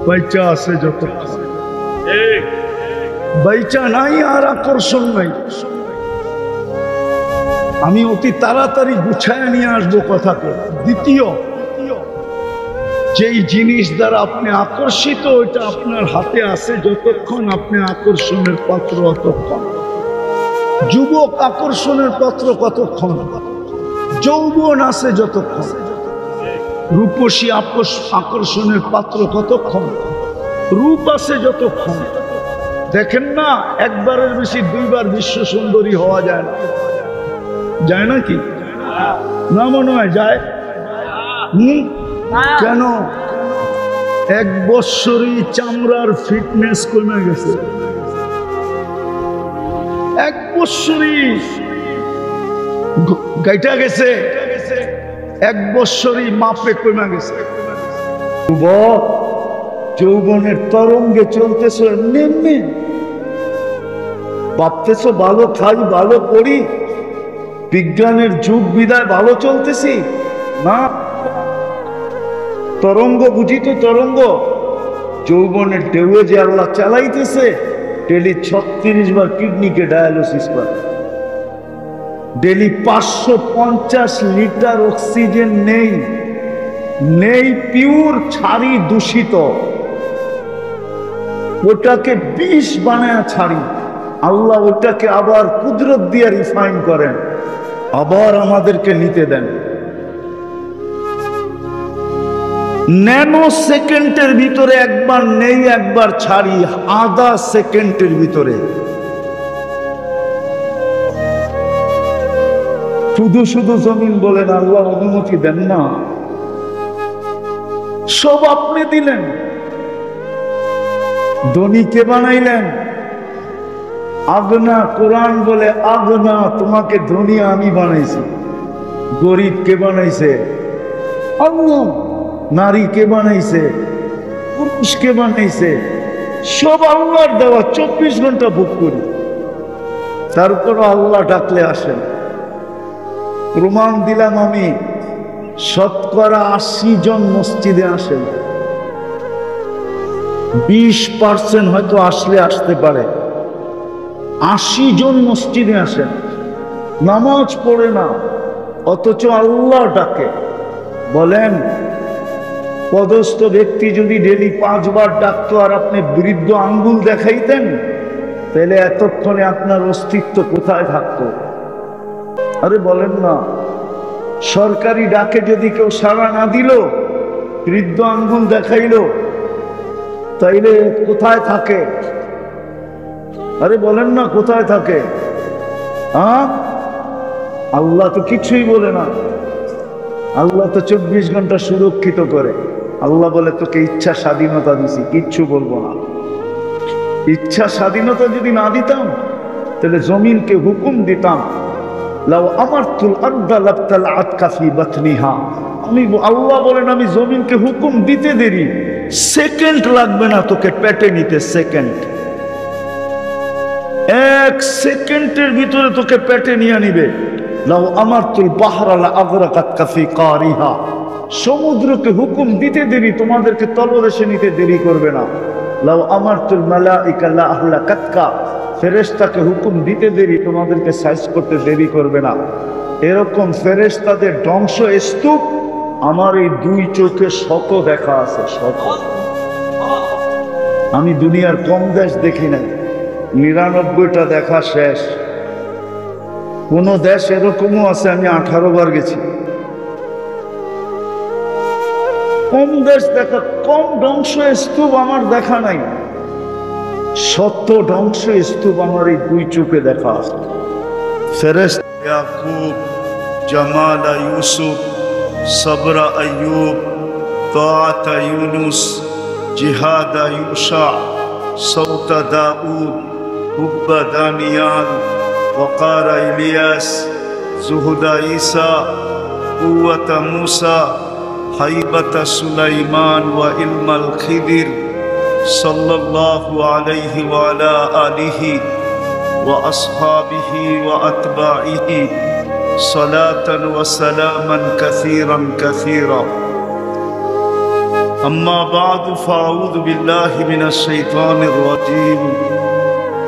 বাইচা আছে যতক্ষণ, বাইচা নাই আর আকর্ষণ নাই। আমি অতি তাড়াতাড়ি গুছায় নিয়ে আসবো কথাকে। দ্বিতীয়, যেই জিনিস দ্বারা আপনি আকর্ষিত ওইটা আপনার হাতে আছে যতক্ষণ আপনি আকর্ষণের পাত্র অতক্ষণ। যুবক আকর্ষণের পাত্র কতক্ষণ? যৌবন আছে যতক্ষণ। রূপসী আকর্ষণের পাত্র কতক্ষণ? রূপ আছে যতক্ষণ। দেখেন না, একবারের বেশি 2 বার বিশ্ব সুন্দরী হওয়া যায় না। যায় নাকি? না মনে হয় যায়। কেন? 1 বৎসরই চামড়ার ফিটনেস কমে গেছে। 1 বৎসরই গাইটা গেছে, 1 বৎসরই মাপে কমে গেছে। যৌবনের তরঙ্গে চলতেছ, এমনি ভাবতেছ ভালো খাই ভালো পড়ি, বিজ্ঞানের যুগ বিদায় ভালো চলতেছি না। তরঙ্গ বুঝি তো তরঙ্গ, যৌবনের ঢেউয়ে যে আল্লাহ চালাইতেছে। ডেলি 36 বার কিডনিকে ডায়ালিসিস করে, ডেলি 550 লিটার অক্সিজেন নেই পিওর, ছাড়ি দূষিত, ওটাকে বিষ বানায় ছাড়ি। আল্লাহ ওটাকে আবার কুদরত দিয়ে রিফাইন করেন, আবার আমাদেরকে নিতে দেন। ন্যানো সেকেন্ডের ভিতরে একবার নেই একবার ছাড়ি, আধা সেকেন্ডের ভিতরে। শুধু জমিন বলেন আল্লাহ অনুমতি দেন না, সব আপনি দিলেন। ধনী কে বানাইলেন? আগনা। কোরআন বলে আগনা, তোমাকে ধনী আমি বানাইছি। গরিব কে বানাইছে? আল্লাহ। নারী কে বানাইছে? পুরুষ কে বানাইছে? সব আল্লাহর দেওয়া। 24 ঘন্টা ভোগ করি, তারপর আল্লাহ ডাকলে আসেন। প্রমাণ দিলাম আমি, শতকরা 80 জন মসজিদে আসেন। 20% হয়তো আসতে পারে। 80 জন মসজিদে আসেন, নামাজ পড়ে না, অথচ আল্লাহ ডাকে। বলেন, পদস্থ ব্যক্তি যদি ডেলি 5 বার ডাকতো আর আপনি বৃদ্ধ আঙ্গুল দেখাইতেন, তাহলে এতক্ষণে আপনার অস্তিত্ব কোথায় থাকতো? আরে বলেন না, সরকারি ডাকে যদি কেউ সাড়া না দিল, বৃদ্ধ আঙ্গুল দেখাইল, তাইলে কোথায় থাকে? আরে বলেন না, কোথায় থাকে? আল্লাহ তো কিছুই বলে না। আল্লাহ তো 24 ঘন্টা সুরক্ষিত করে। আল্লাহ বলে তোকে ইচ্ছা স্বাধীনতা দিছি, কিচ্ছু বলবো না। ইচ্ছা স্বাধীনতা যদি না দিতাম তাহলে জমিনকে হুকুম দিতাম, লাউ আমারতুল আরদা লাবতালাআত কাফি বাতনিহা। আল্লাহ বলেন আমি জমিনকে হুকুম দিতে দেরি, সেকেন্ড লাগবে না তোকে পেটে নিতে। সেকেন্ড, 1 সেকেন্ডের ভিতরে তোকে পেটে নিয়ে নিবে। লাউ আমারতুল বাহরা লাআগরাকাত কাফি কারিহা। সমুদ্রকে হুকুম দিতে দেরি, তোমাদেরকে তলদেশে নিতে দেরি করবে না। লাউ আমারতুল মালাইকা লা আহলাকাতকা, ফেরেশতাকে হুকুম দিতে দেরি তোমাদেরকে সাইজ করতে দেরি করবে না। এরকম ফেরেশতাদের ধ্বংস স্তূপ আমার এই দুই চোখে শত দেখা আছে, শত। আমি দুনিয়ার কম দেশ দেখি নাই, 99টা দেখা শেষ। কোন দেশ এরকমও আছে আমি 18 বার গেছি। কম দেশ দেখা, কম ধ্বংস স্তূপ আমার দেখা নাই, শত ধ্বংস স্তূপ আমার এই দুই চোখে দেখা আছে। ফেরেশতা ইয়াকুব, জামালা ইউসুফ, সবরা আইয়ুব, তাআতা ইউনুস, জিহাদা ইউশা, সৌতা দাউদ, হুব্বা দানিয়াল, ওয়াকারা ইলিয়াস, জুহুদা ঈসা, কুওয়াতা মূসা, হাইবাতা সুলাইমান ওয়া ইলমাল খিদির সাল্লাল্লাহু আলাইহি ওয়া আলা আলিহি ওয়া আসহাবিহি ওয়া আতবাইহি সালাতান ওয়া সালামান কাসীরান কাসীরা। আম্মা বা'দু ফাআউযু বিল্লাহি মিনাশ শাইতানির রাজীম।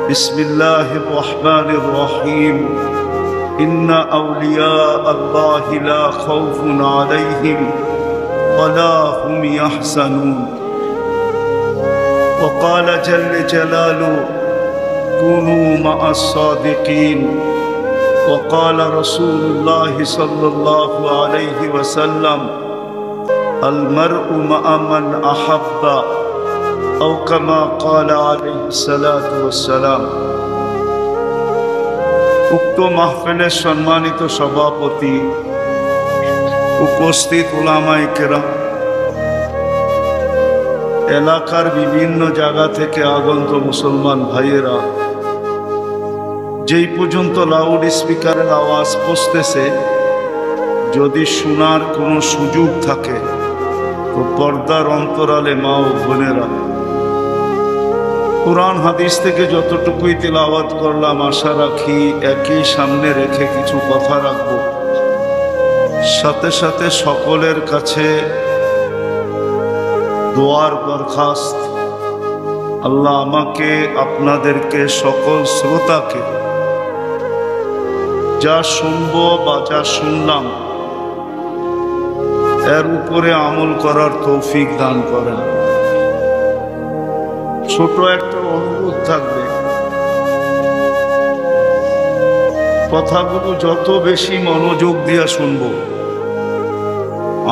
বিসমিল্লাহির রাহমানির রহিম। ইন্না আউলিয়া আল্লাহি লা খাউফুন আলাইহিম ولا هم يحزنون وقال جل جلاله كونوا مع الصادقين وقال رسول الله صلى الله عليه وسلم المرء مع من أحب أو كما قال عليه الصلاة والسلام। উক্ত মাহফিলের সম্মানিত সভাপতি, উপস্থিত উলামায়ে কেরাম, এলাকার বিভিন্ন জায়গা থেকে আগত মুসলমান ভাইয়েরা, যেই পর্যন্ত লাউড স্পিকারের আওয়াজ পৌঁছতেছে, যদি শোনার কোনো সুযোগ থাকে তো পর্দার অন্তরালে মা ও বোনেরা, কুরআন হাদিস থেকে যতটুকুই তিলাওয়াত করলাম আশা রাখি একই সামনে রেখে কিছু কথা রাখবো। সাথে সাথে সকলের কাছে দোয়ার দরখাস্ত, আল্লাহ আমাকে আপনাদেরকে সকল শ্রোতাকে যা শুনবো বা যা শুনলাম এর উপরে আমল করার তৌফিক দান করেন। ছোট একটা অনুরোধ থাকবে, কথাগুলো যত বেশি মনোযোগ দিয়ে শুনবো,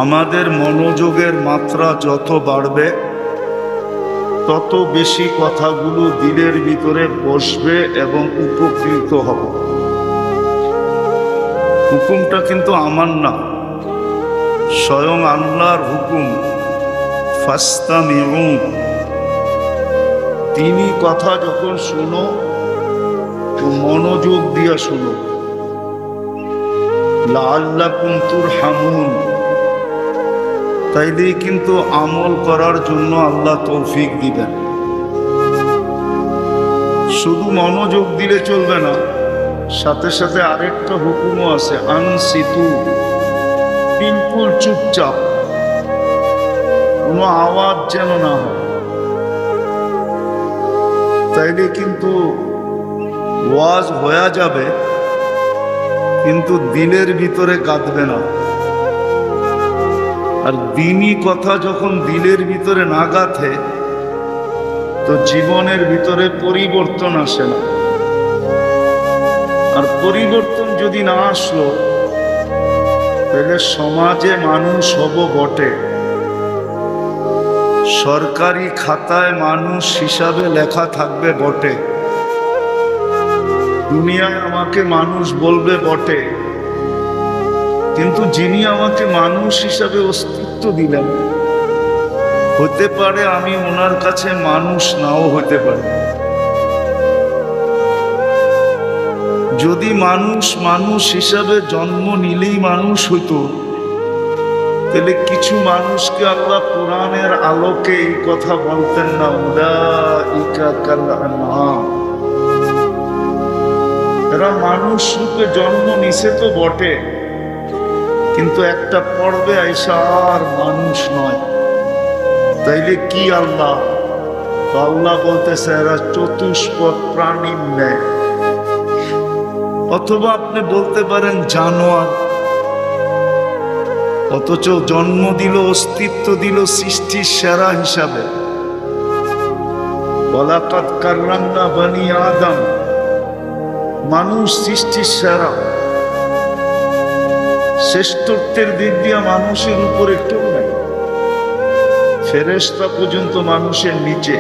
আমাদের মনোযোগের মাত্রা যত বাড়বে তত বেশি কথাগুলো দিলের ভিতরে বসবে এবং উপকৃত হব। হুকুমটা কিন্তু আমার না, স্বয়ং আল্লাহর হুকুম। ফাস্তামিউ, তিনি কথা যখন শুনো তো মনোযোগ দিয়ে শুনো। লাআল্লাকুম তুরহামুন, তাইলে কিন্তু আমল করার জন্য আল্লাহ তৌফিক দিবেন। শুধু মনোযোগ দিলে চলবে না, সাথে সাথে আরেকটা হুকুমও আছে, আনসিতু, বিলকুল চুপচাপ, কোনো আওয়াজ যেন না হয়। তাইলে কিন্তু ওয়াজ হয়ে যাবে কিন্তু দিলের ভিতরে কাঁদবে না। আর দিনই কথা যখন দিলের ভিতরে না গাঁথে তো জীবনের ভিতরে পরিবর্তন আসে না। আর পরিবর্তন যদি না আসলো তাহলে সমাজে মানুষ হব বটে, সরকারি খাতায় মানুষ হিসাবে লেখা থাকবে বটে, দুনিয়ায় আমাকে মানুষ বলবে বটে, কিন্তু যিনি আমাকে মানুষ হিসাবে অস্তিত্ব দিলেন, হতে পারে আমি ওনার কাছে মানুষ নাও হতে পারে। যদি মানুষ মানুষ হিসাবে জন্ম নিলেই মানুষ হইতো, তাহলে কিছু মানুষকে আল্লাহ কোরআনের আলোকে এই কথা বলতেন না, উলাইকা কাল আনআম, এরা মানুষ রূপে জন্ম নিছে তো বটে, কিন্তু একটা পর্বে আইসা আর মানুষ নয়। তাইলে কি আল্লাহ তো আল্লাহ বলতেছে এরা চতুষ্পদ প্রাণীর ন্যায়। অথবা আপনি বলতে পারেন জানোয়ার, অথচ জন্ম দিল, অস্তিত্ব দিল সৃষ্টির সেরা হিসাবে। ওয়ালাকাদ কাররামনা বনি আদম, মানুষ সৃষ্টির সেরা। শ্রেষ্ঠত্বের দিক দিয়ে মানুষের উপরে কেউ নাই, ফেরেশতা পর্যন্ত মানুষের নিচে।